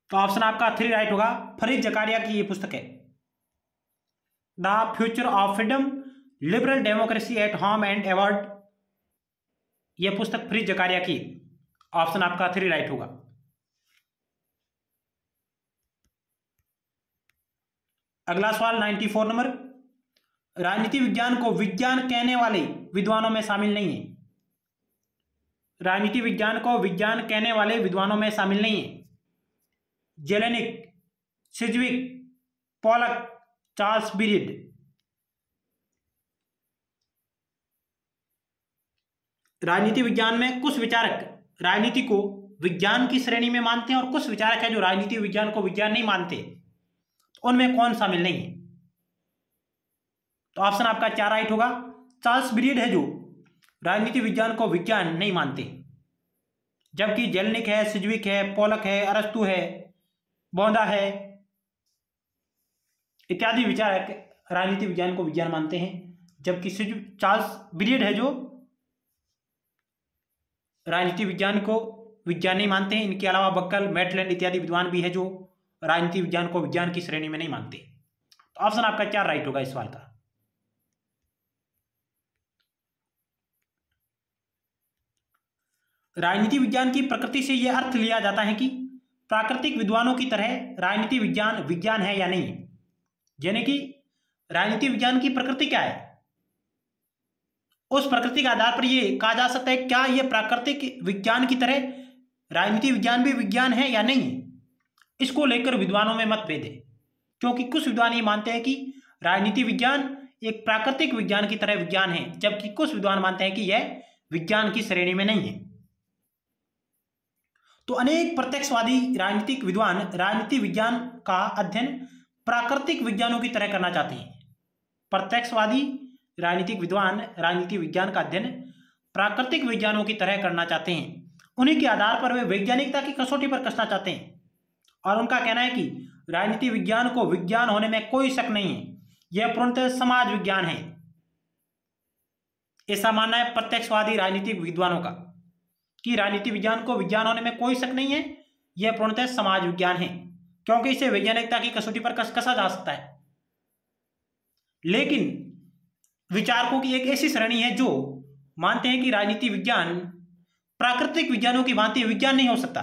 तो ऑप्शन आपका 3 राइट होगा। फ्रिज जकारिया की ये पुस्तक है the future of freedom liberal democracy at home and abroad. यह पुस्तक फ्रिज जकारिया की। ऑप्शन आपका 3 राइट होगा। अगला सवाल 94 नंबर, राजनीति विज्ञान को विज्ञान कहने वाले विद्वानों में शामिल नहीं है। राजनीति विज्ञान को विज्ञान कहने वाले विद्वानों में शामिल नहीं है। जेलेनिक, सिज्विक, पोलक, चार्ल्स बीरिड। राजनीति विज्ञान में कुछ विचारक राजनीति को विज्ञान की श्रेणी में मानते हैं और कुछ विचारक हैं जो राजनीति विज्ञान को विज्ञान नहीं मानते। तो उनमें कौन शामिल नहीं है? तो ऑप्शन आपका 4 राइट होगा। चार्ल्स बीरिड है जो राजनीति विज्ञान को विज्ञान नहीं मानते, जबकि जेलेनिक है, सिज्विक है, पोलक है, अरस्तु है, बोंदा है इत्यादि विचारक राजनीति विज्ञान को विज्ञान मानते हैं, जबकि चार्ल्स बीरिड है जो राजनीति विज्ञान को विज्ञान नहीं मानते हैं। इनके अलावा बक्कल, मैटलैंड इत्यादि विद्वान भी है जो राजनीति विज्ञान को विज्ञान की श्रेणी में नहीं मानते। तो ऑप्शन आपका 4 राइट होगा इस सवाल का। राजनीति विज्ञान की प्रकृति से यह अर्थ लिया जाता है कि प्राकृतिक विद्वानों की तरह राजनीति विज्ञान विज्ञान है या नहीं। यानी कि राजनीति विज्ञान की प्रकृति क्या है, उस प्रकृति के आधार पर यह कहा जा सकता है क्या यह प्राकृतिक विज्ञान की तरह राजनीति विज्ञान भी विज्ञान है या नहीं। इसको लेकर विद्वानों में मतभेद है, क्योंकि कुछ विद्वान ये मानते हैं कि राजनीति विज्ञान एक प्राकृतिक विज्ञान की तरह विज्ञान है, जबकि कुछ विद्वान मानते हैं कि यह विज्ञान की श्रेणी में नहीं है। तो अनेक प्रत्यक्षवादी राजनीतिक विद्वान राजनीति विज्ञान का अध्ययन प्राकृतिक विज्ञानों की तरह करना चाहते हैं। प्रत्यक्षवादी राजनीतिक विद्वान राजनीति विज्ञान का अध्ययन प्राकृतिक विज्ञानों की तरह करना चाहते हैं। उन्हीं के आधार पर वे वैज्ञानिकता की कसौटी पर कसना चाहते हैं और उनका कहना है कि राजनीति विज्ञान को विज्ञान होने में कोई शक नहीं है, यह पूर्णतः समाज विज्ञान है। ऐसा मानना है प्रत्यक्षवादी राजनीतिक विद्वानों का कि राजनीति विज्ञान को विज्ञान होने में कोई शक नहीं है, यह पूर्णतः समाज विज्ञान है, क्योंकि इसे वैज्ञानिकता की कसौटी पर कसा जा सकता है। लेकिन विचारकों की एक ऐसी श्रेणी है जो मानते हैं कि राजनीति विज्ञान प्राकृतिक विज्ञानों की भांति विज्ञान नहीं हो सकता।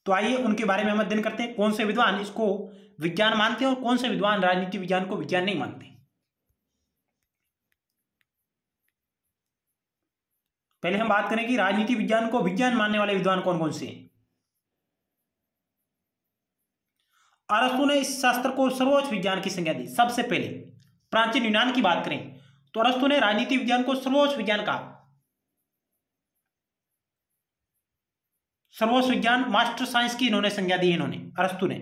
तो आइए उनके बारे में हम अध्ययन करते हैं, कौन से विद्वान इसको विज्ञान मानते हैं और कौन से विद्वान राजनीति विज्ञान को विज्ञान नहीं मानते। पहले हम बात करें कि राजनीति विज्ञान को विज्ञान मानने वाले विद्वान कौन कौन से हैं। अरस्तु ने इस शास्त्र को सर्वोच्च विज्ञान की संज्ञा दी। सबसे पहले प्राचीन यूनान की बात करें तो अरस्तु ने राजनीति विज्ञान को सर्वोच्च विज्ञान कहा। सर्वोच्च विज्ञान, मास्टर साइंस की इन्होंने संज्ञा दी। इन्होंने अरस्तु ने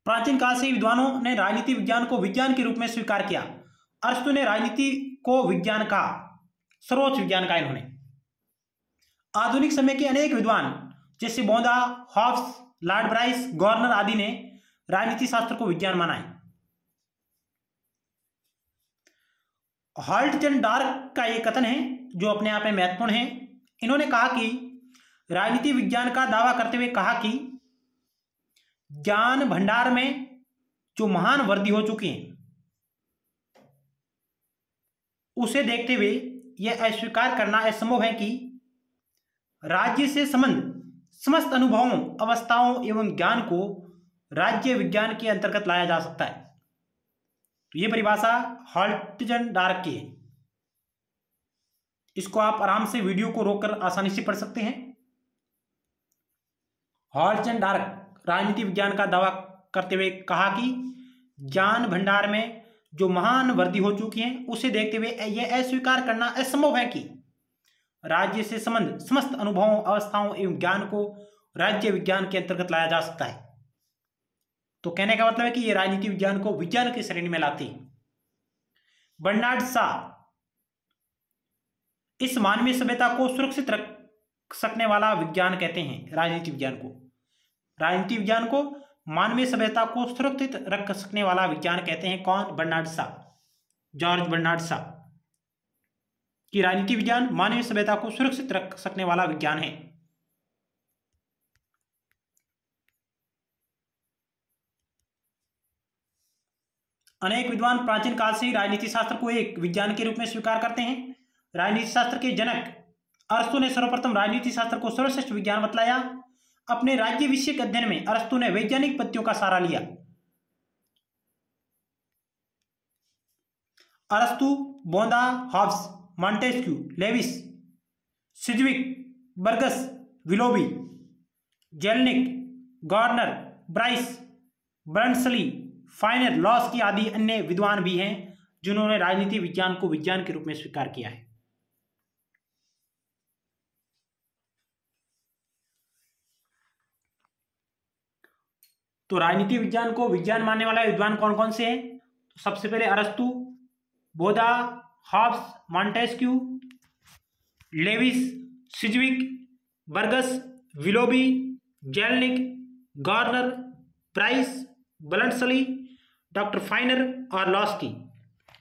प्राचीन काल से विद्वानों ने राजनीति विज्ञान को विज्ञान के रूप में स्वीकार किया। अरस्तु ने राजनीति को विज्ञान का सर्वोच्च विज्ञान का इन्होंने। आधुनिक समय के अनेक विद्वान जैसे बोंदा, हॉब्स, लॉर्ड ब्राइस, गवर्नर आदि ने राजनीति शास्त्र को विज्ञान माना है। हॉल्टजन डार्क का यह कथन है जो अपने आप में महत्वपूर्ण है। इन्होंने कहा कि राजनीति विज्ञान का दावा करते हुए कहा कि ज्ञान भंडार में जो महान वृद्धि हो चुकी है उसे देखते हुए यह अस्वीकार करना असंभव है कि राज्य से संबंध समस्त अनुभवों, अवस्थाओं एवं ज्ञान को राज्य विज्ञान के अंतर्गत लाया जा सकता है। तो यह परिभाषा हॉल्टजन डार्क की है। इसको आप आराम से वीडियो को रोककर आसानी से पढ़ सकते हैं। हॉल्टजन डार्क राजनीति विज्ञान का दावा करते हुए कहा कि ज्ञान भंडार में जो महान वृद्धि हो चुकी है उसे देखते हुए यह अस्वीकार करना असंभव है कि राज्य से संबंध समस्त अनुभवों, अवस्थाओं एवं ज्ञान को राज्य विज्ञान के अंतर्गत लाया जा सकता है। तो कहने का मतलब है कि यह राजनीति विज्ञान को विज्ञान की श्रेणी में लाती है। बर्नार्ड शॉ इस मानवीय सभ्यता को सुरक्षित रख सकने वाला विज्ञान कहते हैं। राजनीति विज्ञान को मानवीय सभ्यता को सुरक्षित रख सकने वाला विज्ञान कहते हैं। कौन? Bernard Shaw, George Bernard Shaw कि राजनीति विज्ञान मानवीय सभ्यता को सुरक्षित रख सकने वाला विज्ञान है। अनेक विद्वान प्राचीन काल से ही राजनीति शास्त्र को एक विज्ञान के रूप में स्वीकार करते हैं। राजनीति शास्त्र के जनक अरस्तु ने सर्वप्रथम राजनीति शास्त्र को सर्वश्रेष्ठ विज्ञान बतलाया। अपने राज्य विषयक अध्ययन में अरस्तु ने वैज्ञानिक पद्धतियों का सहारा लिया। अरस्तु, बोंदा, Hobbes, Montesquieu, Lewis, Sidgwick, Burgess, Willoughby, Jellinek, Garner, Bryce, Bluntschli, Finer, Laski आदि अन्य विद्वान भी हैं जिन्होंने राजनीति विज्ञान को विज्ञान के रूप में स्वीकार किया है। तो राजनीति विज्ञान को विज्ञान मानने वाला विद्वान कौन कौन से हैं? तो सबसे पहले अरस्तु, Bodin, Hobbes, Montesquieu, Lewis, Sidgwick, Burgess, Willoughby, Jellinek, Garner, Bryce, Bluntschli, doctor Finer और लॉस्की।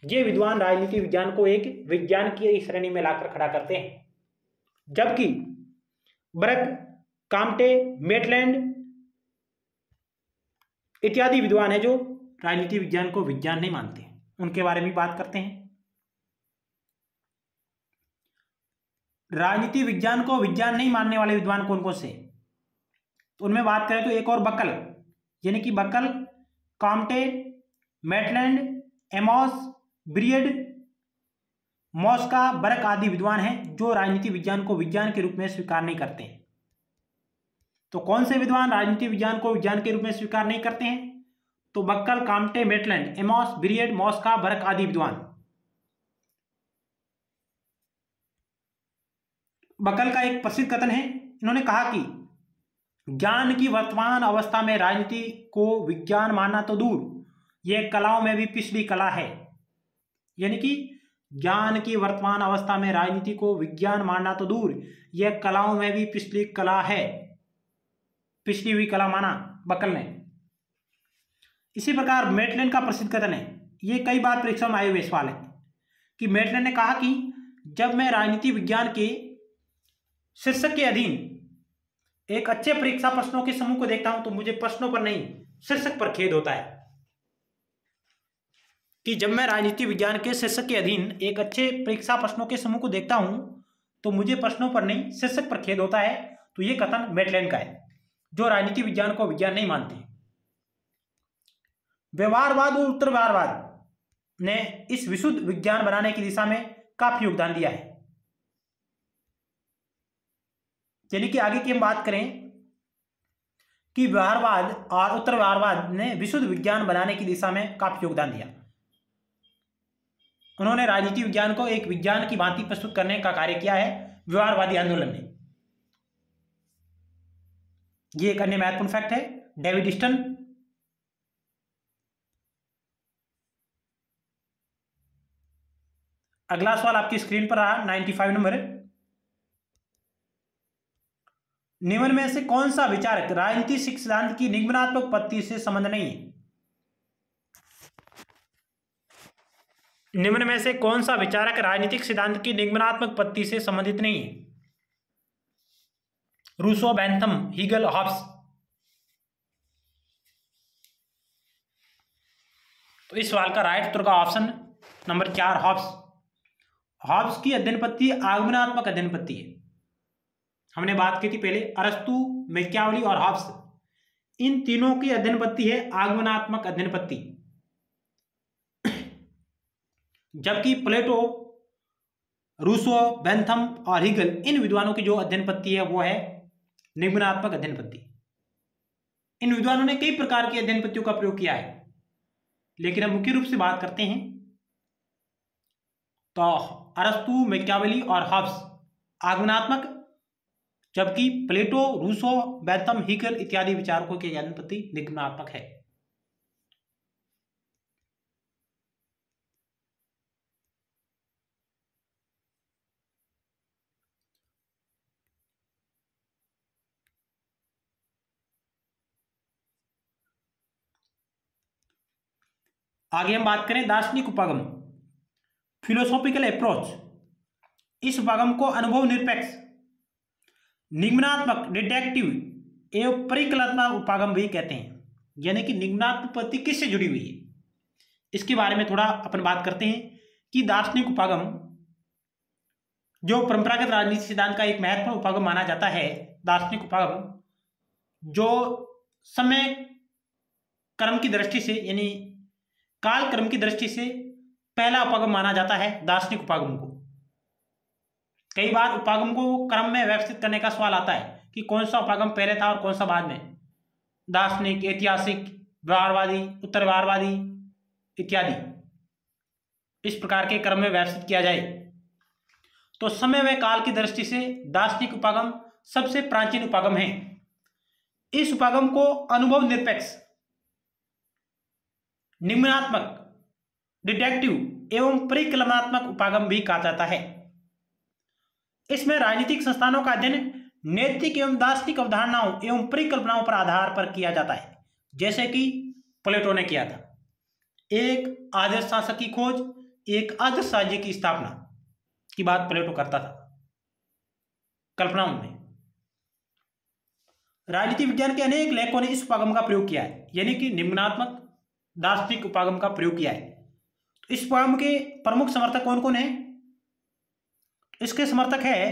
ये विद्वान राजनीति विज्ञान को एक विज्ञान की श्रेणी में लाकर खड़ा करते हैं, जबकि बर्क, काम्टे, मेटलैंड इत्यादि विद्वान हैं जो राजनीति विज्ञान को विज्ञान नहीं मानते। उनके बारे में बात करते हैं। राजनीति विज्ञान को विज्ञान नहीं मानने वाले विद्वान कौन कौन से? तो उनमें बात करें तो एक और बकल, यानी कि बकल, काम्टे, मेटलैंड, एमॉस, ब्रियड, मॉस्का, बर्क आदि विद्वान हैं जो राजनीति विज्ञान को विज्ञान के रूप में स्वीकार नहीं करते हैं। तो कौन से विद्वान राजनीति विज्ञान को विज्ञान के रूप में स्वीकार नहीं करते हैं? तो बक्कल, काम्टे, मेटलैंड, एमॉस, ब्रियड, मॉस्का, बर्क आदि विद्वान। बक्कल का एक प्रसिद्ध कथन है, इन्होंने कहा कि ज्ञान की वर्तमान अवस्था में राजनीति को विज्ञान मानना तो दूर, यह कलाओं में भी पिछली कला है। यानी कि ज्ञान की वर्तमान अवस्था में राजनीति को विज्ञान मानना तो दूर, यह कलाओं में भी पिछली कला है, पिछली हुई कला माना बकल ने। इसी प्रकार मेटलैंड का प्रसिद्ध कथन है, ये कई बार परीक्षा में आए हुए सवाल है, कि मेटलैंड ने कहा कि जब मैं राजनीति विज्ञान के शीर्षक के अधीन एक अच्छे परीक्षा प्रश्नों के समूह को देखता हूं तो मुझे प्रश्नों पर नहीं शीर्षक पर खेद होता है। कि जब मैं राजनीति विज्ञान के शीर्षक के अधीन एक अच्छे परीक्षा प्रश्नों के समूह को देखता हूं तो मुझे प्रश्नों पर नहीं शीर्षक पर खेद होता है। तो ये कथन मेटलैंड का है, जो राजनीति विज्ञान को विज्ञान नहीं मानते। व्यवहारवाद और उत्तरवादवाद ने इस विशुद्ध विज्ञान बनाने की दिशा में काफी योगदान दिया है। यानी कि आगे की हम बात करें कि व्यवहारवाद और उत्तरवादवाद ने विशुद्ध विज्ञान बनाने की दिशा में काफी योगदान दिया। उन्होंने राजनीति विज्ञान को एक विज्ञान की भांति प्रस्तुत करने का कार्य किया है व्यवहारवादी आंदोलन ने। ये एक अन्य महत्वपूर्ण फैक्ट है। डेविड स्टन, अगला सवाल आपकी स्क्रीन पर रहा 95 नंबर। निम्न में से कौन सा विचारक राजनीति सिद्धांत की निगमनात्मक उत्पत्ति से संबंध नहीं है? निम्न में से कौन सा विचारक राजनीतिक सिद्धांत की निगमनात्मक उत्पत्ति से संबंधित नहीं है? Rousseau, Bentham, Hegel, Hobbes. तो इस सवाल का राइट उत्तर का ऑप्शन नंबर 4 हॉब्स। हॉब्स की अध्ययन पद्धति आगमनात्मक अध्ययन पद्धति है। हमने बात की थी पहले, अरस्तु, मैकियावली और हॉब्स, इन तीनों की अध्ययन पद्धति है आगमनात्मक अध्ययन पद्धति। जबकि प्लेटो, रूसो, बेंथम और हीगल, इन विद्वानों की जो अध्ययन पद्धति है वो है निगमनात्मक अध्ययन पद्धति। इन विद्वानों ने कई प्रकार की अध्ययन पद्धतियों का प्रयोग किया है, लेकिन हम मुख्य रूप से बात करते हैं तो अरस्तु, मैकियावली और हॉब्स आगमनात्मक, जबकि प्लेटो, रूसो, बेंथम, हीगल इत्यादि विचारकों की अध्ययन पद्धति निगमनात्मक है। आगे हम बात करें दार्शनिक उपागम, फिलोसॉफिकल अप्रोच। इस उपागम को अनुभव निरपेक्ष, निगमनात्मक, डिडक्टिव एवं परिकल्पनात्मक उपागम भी कहते हैं। यानी कि निगमनात्मक पद्धति किससे जुड़ी हुई है, इसके बारे में थोड़ा अपन बात करते हैं कि दार्शनिक उपागम जो परंपरागत राजनीति सिद्धांत का एक महत्वपूर्ण उपागम माना जाता है। दार्शनिक उपागम जो समय क्रम की दृष्टि से, यानी काल क्रम की दृष्टि से पहला उपागम माना जाता है दार्शनिक उपागम को। कई बार उपागम को क्रम में व्यवस्थित करने का सवाल आता है कि कौन सा उपागम पहले था और कौन सा बाद में। दार्शनिक, ऐतिहासिक, व्यवहारवादी, उत्तर व्यवहारवादी इत्यादि, इस प्रकार के क्रम में व्यवस्थित किया जाए तो समय व काल की दृष्टि से दार्शनिक उपागम सबसे प्राचीन उपागम है। इस उपागम को अनुभव निरपेक्ष, निम्नात्मक, डिडक्टिव एवं परिकल्पनात्मक उपागम भी कहा जाता है। इसमें राजनीतिक संस्थानों का अध्ययन नैतिक एवं दार्शनिक अवधारणाओं एवं परिकल्पनाओं पर आधार पर किया जाता है, जैसे कि प्लेटो ने किया था। एक आदर्श शासक की खोज, एक आदर्श राज्य की स्थापना की बात प्लेटो करता था कल्पनाओं में। राजनीति विज्ञान के अनेक लेखकों ने इस उपागम का प्रयोग किया है, यानी कि निम्नात्मक दार्शनिक उपागम का प्रयोग किया है। तो इस उपागम के प्रमुख समर्थक कौन कौन है? इसके समर्थक है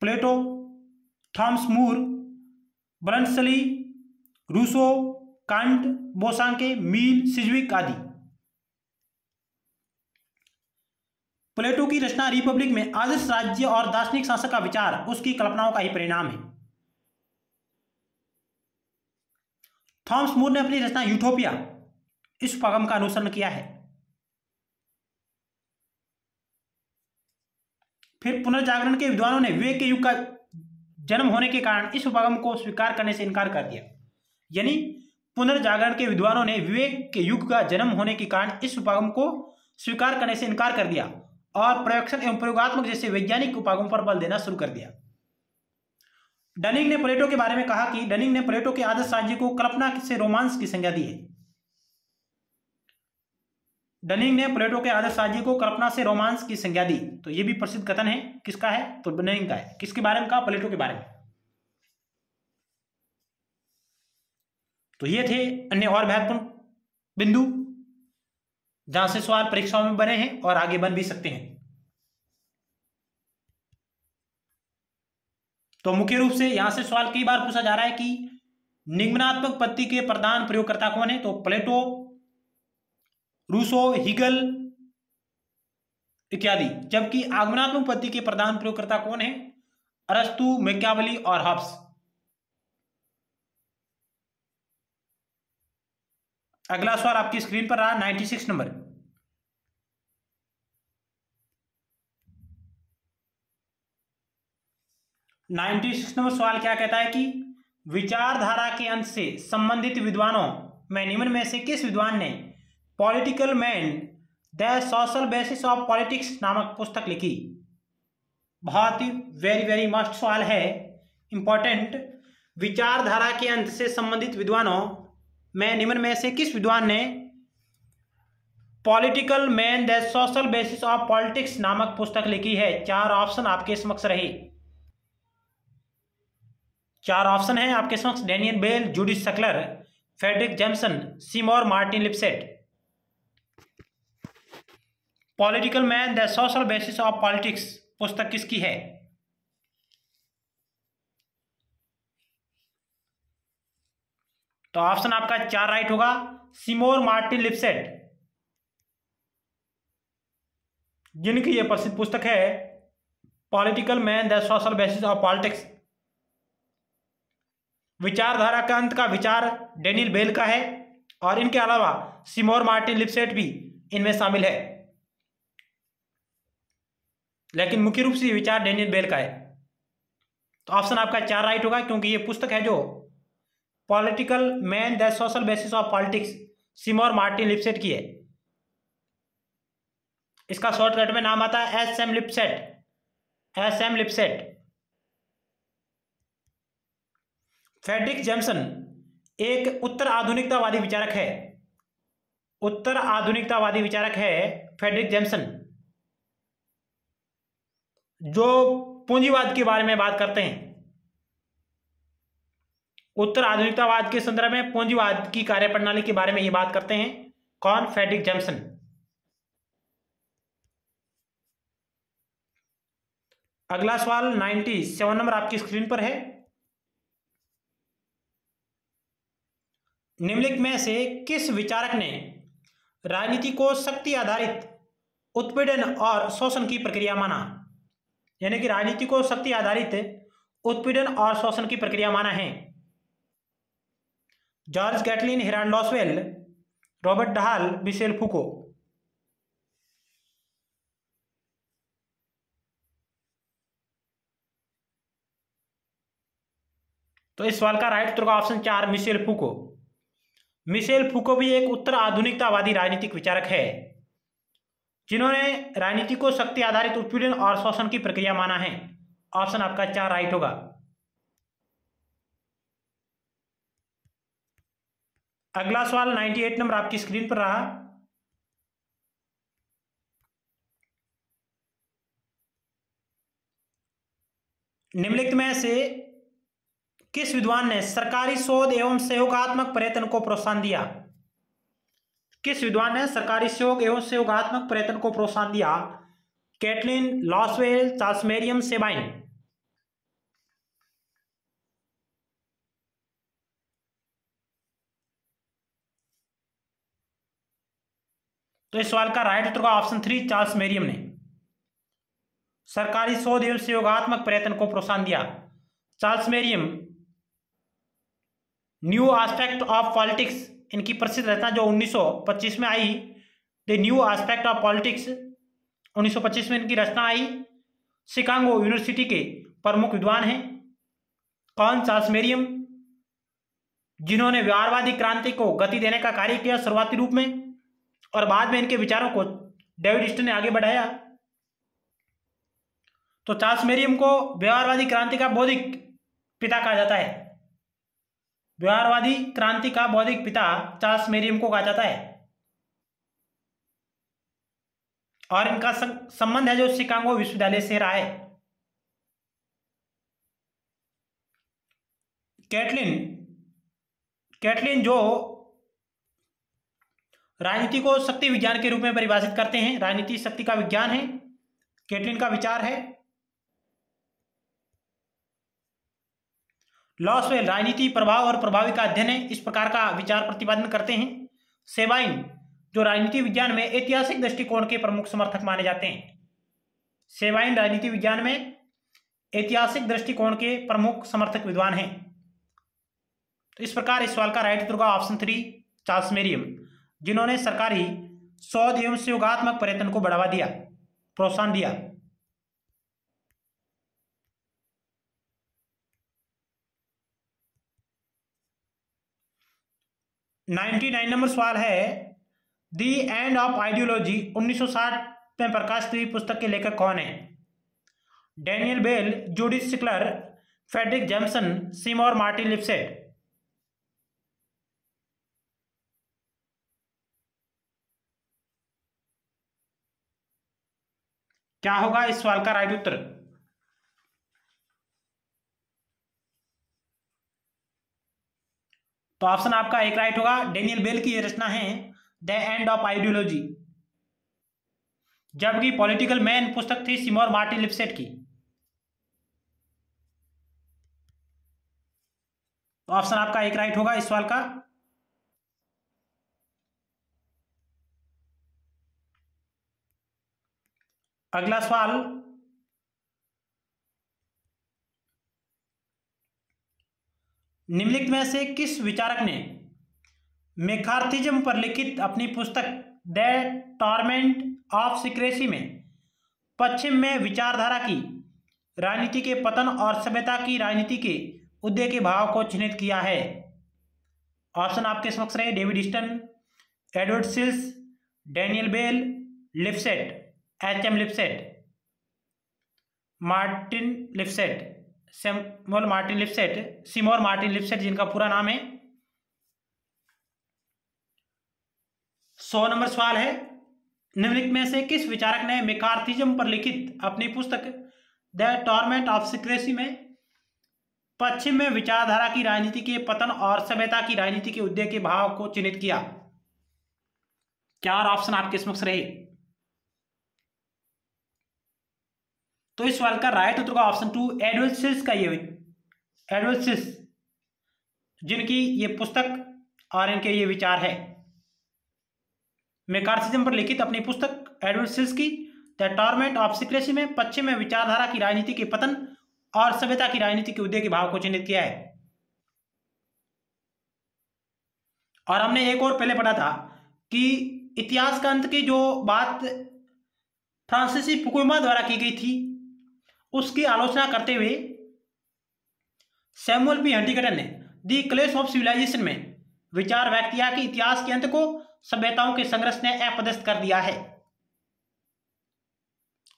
प्लेटो, थॉमस मूर, बर्नसली, रूसो, कांट, बोसांके, मील, सिज्विक आदि। प्लेटो की रचना रिपब्लिक में आदर्श राज्य और दार्शनिक शासक का विचार उसकी कल्पनाओं का ही परिणाम है। थॉमस मूर ने अपनी रचना यूटोपिया इस उपागम का अनुसरण किया है। फिर पुनर्जागरण के विद्वानों ने विवेक के युग का जन्म होने के कारण इस उपागम को स्वीकार करने से इनकार कर दिया। यानी पुनर्जागरण के विद्वानों ने विवेक के युग का जन्म होने के कारण इस उपागम को स्वीकार करने से इनकार कर दिया और प्रयोक्षण एवं प्रयोगात्मक जैसे वैज्ञानिक उपागम पर बल देना शुरू कर दिया। डनिंग ने प्लेटो के बारे में कहा कि डनिंग ने प्लेटो के आदर्श राज्य को कल्पना से रोमांस की संज्ञा दी है। डनिंग ने प्लेटो के आदर्श राज्य को कल्पना से रोमांस की संज्ञा दी। तो यह भी प्रसिद्ध कथन है। किसका है? तो डनिंग का है। किसके बारे में कहा? प्लेटो के बारे में। तो ये थे अन्य और महत्वपूर्ण बिंदु जहां से सवाल परीक्षाओं में बने हैं और आगे बन भी सकते हैं। तो मुख्य रूप से यहां से सवाल कई बार पूछा जा रहा है कि निम्नात्मक पद्धति के प्रधान प्रयोगकर्ता कौन है? तो प्लेटो, रूसो, हीगल इत्यादि। जबकि आगमनात्मक पद्धति के प्रधान प्रयोगकर्ता कौन है? अरस्तु, मैकियावेली और हॉब्स। अगला सवाल आपकी स्क्रीन पर रहा 96 नंबर। सवाल क्या कहता है कि विचारधारा के अंत से संबंधित विद्वानों में निम्न में से किस विद्वान ने political man the social basis of politics नामक पुस्तक लिखी? बहुत ही वेरी मस्ट सवाल है, इंपॉर्टेंट। विचारधारा के अंत से संबंधित विद्वानों में निम्न में से किस विद्वान ने political man the social basis of politics नामक पुस्तक लिखी है? चार ऑप्शन आपके समक्ष रहे। चार ऑप्शन है आपके समक्ष: Daniel Bell, Judith Shklar, Frederic Jameson, Seymour Martin Lipset. Political man the social basis of politics पुस्तक किसकी है? तो ऑप्शन आपका 4 राइट होगा। सीमोर मार्टिन लिपसेट, जिनकी यह प्रसिद्ध पुस्तक है political man the social basis of politics. विचारधारा का अंत का विचार डैनियल बेल का है और इनके अलावा सीमोर मार्टिन लिपसेट भी इनमें शामिल है, लेकिन मुख्य रूप से विचार डैनियल बेल का है। तो ऑप्शन आपका 4 राइट होगा, क्योंकि ये पुस्तक है जो political man the social basis of politics Seymour Martin Lipset की है। इसका शॉर्टकट में नाम आता है S M Lipset. Frederic Jameson एक उत्तर आधुनिकतावादी विचारक है। उत्तर आधुनिकतावादी विचारक है फ्रेडरिक जेम्सन, जो पूंजीवाद के बारे में बात करते हैं। उत्तर आधुनिकतावाद के संदर्भ में पूंजीवाद की कार्यप्रणाली के बारे में ये बात करते हैं। कौन? Frederic Jameson. अगला सवाल 97 नंबर आपकी स्क्रीन पर है। निम्नलिखित में से किस विचारक ने राजनीति को शक्ति आधारित उत्पीड़न और शोषण की प्रक्रिया माना, यानी कि राजनीति को शक्ति आधारित उत्पीड़न और शोषण की प्रक्रिया माना है? George Catlin, Harold Lasswell, Robert Dahl, Michel Foucault. तो इस सवाल का राइट उत्तर का option 4 Michel Foucault. Michel Foucault भी एक उत्तर आधुनिकतावादी राजनीतिक विचारक है जिन्होंने राजनीति को शक्ति आधारित उत्पीड़न और शोषण की प्रक्रिया माना है। ऑप्शन आपका 4 राइट होगा। अगला सवाल 98 नंबर आपकी स्क्रीन पर रहा। निम्नलिखित में से किस विद्वान ने सरकारी शोध एवं सहयोगात्मक पर्यटन को प्रोत्साहन दिया? किस विद्वान ने सरकारी सहयोग एवं सहयोगात्मक पर्यटन को प्रोत्साहन दिया? Catlin, Lasswell, Charles Merriam, Sabine. तो इस सवाल का राइट उत्तर का ऑप्शन 3 चार्ल्स मेरियम ने सरकारी शोध एवं सहयोगात्मक पर्यटन को प्रोत्साहन दिया। Charles Merriam new aspect of politics, इनकी प्रसिद्ध रचना जो 1925 में आई, the new aspect of politics, 1925 में इनकी रचना आई। शिकागो यूनिवर्सिटी के प्रमुख विद्वान हैं कौन? चार्ल्स मेरियम, जिन्होंने व्यवहारवादी क्रांति को गति देने का कार्य किया शुरुआती रूप में, और बाद में इनके विचारों को डेविड ईस्टन ने आगे बढ़ाया। तो चार्ल्स मेरियम को व्यवहारवादी क्रांति का बौद्धिक पिता कहा जाता है। व्यवहारवादी क्रांति का बौद्धिक पिता चार्ल्स मेरियम को कहा जाता है, और इनका संबंध है जो शिकागो विश्वविद्यालय से रहा है। कैटलिन जो राजनीति को शक्ति विज्ञान के रूप में परिभाषित करते हैं, राजनीति शक्ति का विज्ञान है, कैटलिन का विचार है। लॉसवेल राजनीति प्रभाव और प्रभावी का अध्ययन है, इस प्रकार का विचार प्रतिपादन करते हैं। सेबाइन जो राजनीति विज्ञान में ऐतिहासिक दृष्टिकोण के प्रमुख समर्थक माने जाते हैं। सेबाइन राजनीति विज्ञान में ऐतिहासिक दृष्टिकोण के प्रमुख समर्थक विद्वान हैं। तो इस प्रकार इस सवाल का राइट उत्तर का ऑप्शन 3 चार्ल्स मेरियम, जिन्होंने सरकारी शोध एवं सहयोगात्मक पर्यटन को बढ़ावा दिया, प्रोत्साहन दिया। नाइन्टी 99 नंबर सवाल है द एंड ऑफ आइडियोलॉजी 1960 में प्रकाशित हुई पुस्तक के लेखक कौन है? Daniel Bell, Judith Shklar, Frederic Jameson, Seymour Martin Lipset. क्या होगा इस सवाल का राइट उत्तर? तो ऑप्शन आपका एक राइट होगा। डैनियल बेल की रचना है द एंड ऑफ आइडियोलॉजी, जबकि पॉलिटिकल मैन पुस्तक थी सीमोर मार्टिन लिप्सेट की। तो ऑप्शन आपका एक राइट होगा इस सवाल का। अगला सवाल निम्नलिखित में से किस विचारक ने मैकार्थिज्म पर लिखित अपनी पुस्तक द टॉर्मेंट ऑफ सीक्रेसी में पश्चिम में विचारधारा की राजनीति के पतन और सभ्यता की राजनीति के उदय के भाव को चिन्हित किया है? ऑप्शन आपके समक्ष रहे David Easton, Edward Shils, Daniel Bell, Lipset, H M. Lipset, Martin Lipset, Samuel Martin Lipset, Seymour Martin Lipset जिनका पूरा नाम है। 100 नंबर सवाल है निम्नलिखित में से किस विचारक ने मैकार्थिज्म पर लिखित अपनी पुस्तक द टॉर्मेंट ऑफ सीक्रेसी में पश्चिम में विचारधारा की राजनीति के पतन और सभ्यता की राजनीति के उदय के भाव को चिन्हित किया? 4 ऑप्शन आपके समक्ष रहे। तो इस सवाल का राइट उत्तर का ऑप्शन 2 एडवर्ड सिल्स का ये एडवर्ड सिल्स, जिनकी ये पुस्तक और इनके ये विचार है। मैकार्थिज्म पर लिखित अपनी पुस्तक Edward Shils, the torment of secrecy में पश्चिम में विचारधारा की राजनीति के पतन और सभ्यता की राजनीति के उदय के भाव को चिन्हित किया है। और हमने एक और पहले पढ़ा था कि इतिहास का अंत की जो बात फ्रांसीसी फुकुयमा द्वारा की गई थी उसकी आलोचना करते हुए सैमुअल पी हंटिंगटन ने द क्लैश ऑफ सिविलाइजेशन में विचार व्यक्त किया कि इतिहास के अंत को सभ्यताओं के संघर्ष ने अपदस्थ कर दिया है।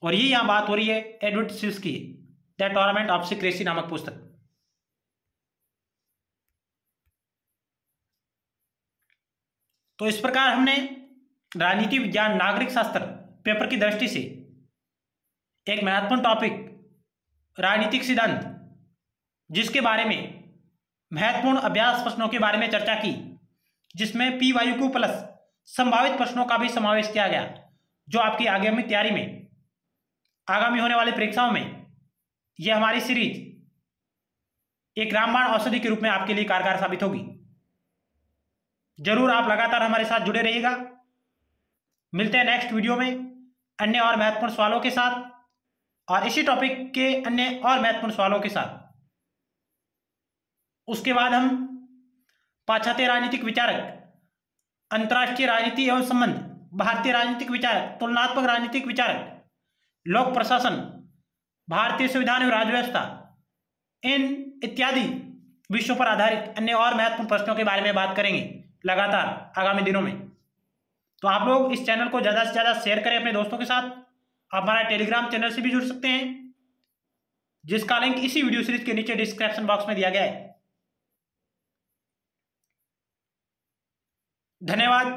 और ये यहां बात हो रही है एडवर्ड सिल्स्की की द टॉर्मेंट ऑफ सीक्रेसी नामक पुस्तक। तो इस प्रकार हमने राजनीति विज्ञान नागरिक शास्त्र पेपर की दृष्टि से एक महत्वपूर्ण टॉपिक राजनीतिक सिद्धांत, जिसके बारे में महत्वपूर्ण अभ्यास प्रश्नों के बारे में चर्चा की, जिसमें PYQ प्लस संभावित प्रश्नों का भी समावेश किया गया, जो आपकी आगामी तैयारी में आगामी होने वाली परीक्षाओं में यह हमारी सीरीज एक रामबाण औषधि के रूप में आपके लिए कारगर साबित होगी। जरूर आप लगातार हमारे साथ जुड़े रहिएगा। मिलते हैं नेक्स्ट वीडियो में अन्य और महत्वपूर्ण सवालों के साथ और इसी टॉपिक के अन्य और महत्वपूर्ण सवालों के साथ। उसके बाद हम पाश्चात्य राजनीतिक विचारक, अंतर्राष्ट्रीय राजनीति एवं संबंध, भारतीय राजनीतिक विचारक, तुलनात्मक राजनीतिक विचारक, लोक प्रशासन, भारतीय संविधान एवं राज्य व्यवस्था, इन इत्यादि विषयों पर आधारित अन्य और महत्वपूर्ण प्रश्नों के बारे में बात करेंगे लगातार आगामी दिनों में। तो आप लोग इस चैनल को ज़्यादा से ज़्यादा शेयर करें अपने दोस्तों के साथ। आप हमारे टेलीग्राम चैनल से भी जुड़ सकते हैं, जिसका लिंक इसी वीडियो सीरीज के नीचे डिस्क्रिप्शन बॉक्स में दिया गया है। धन्यवाद।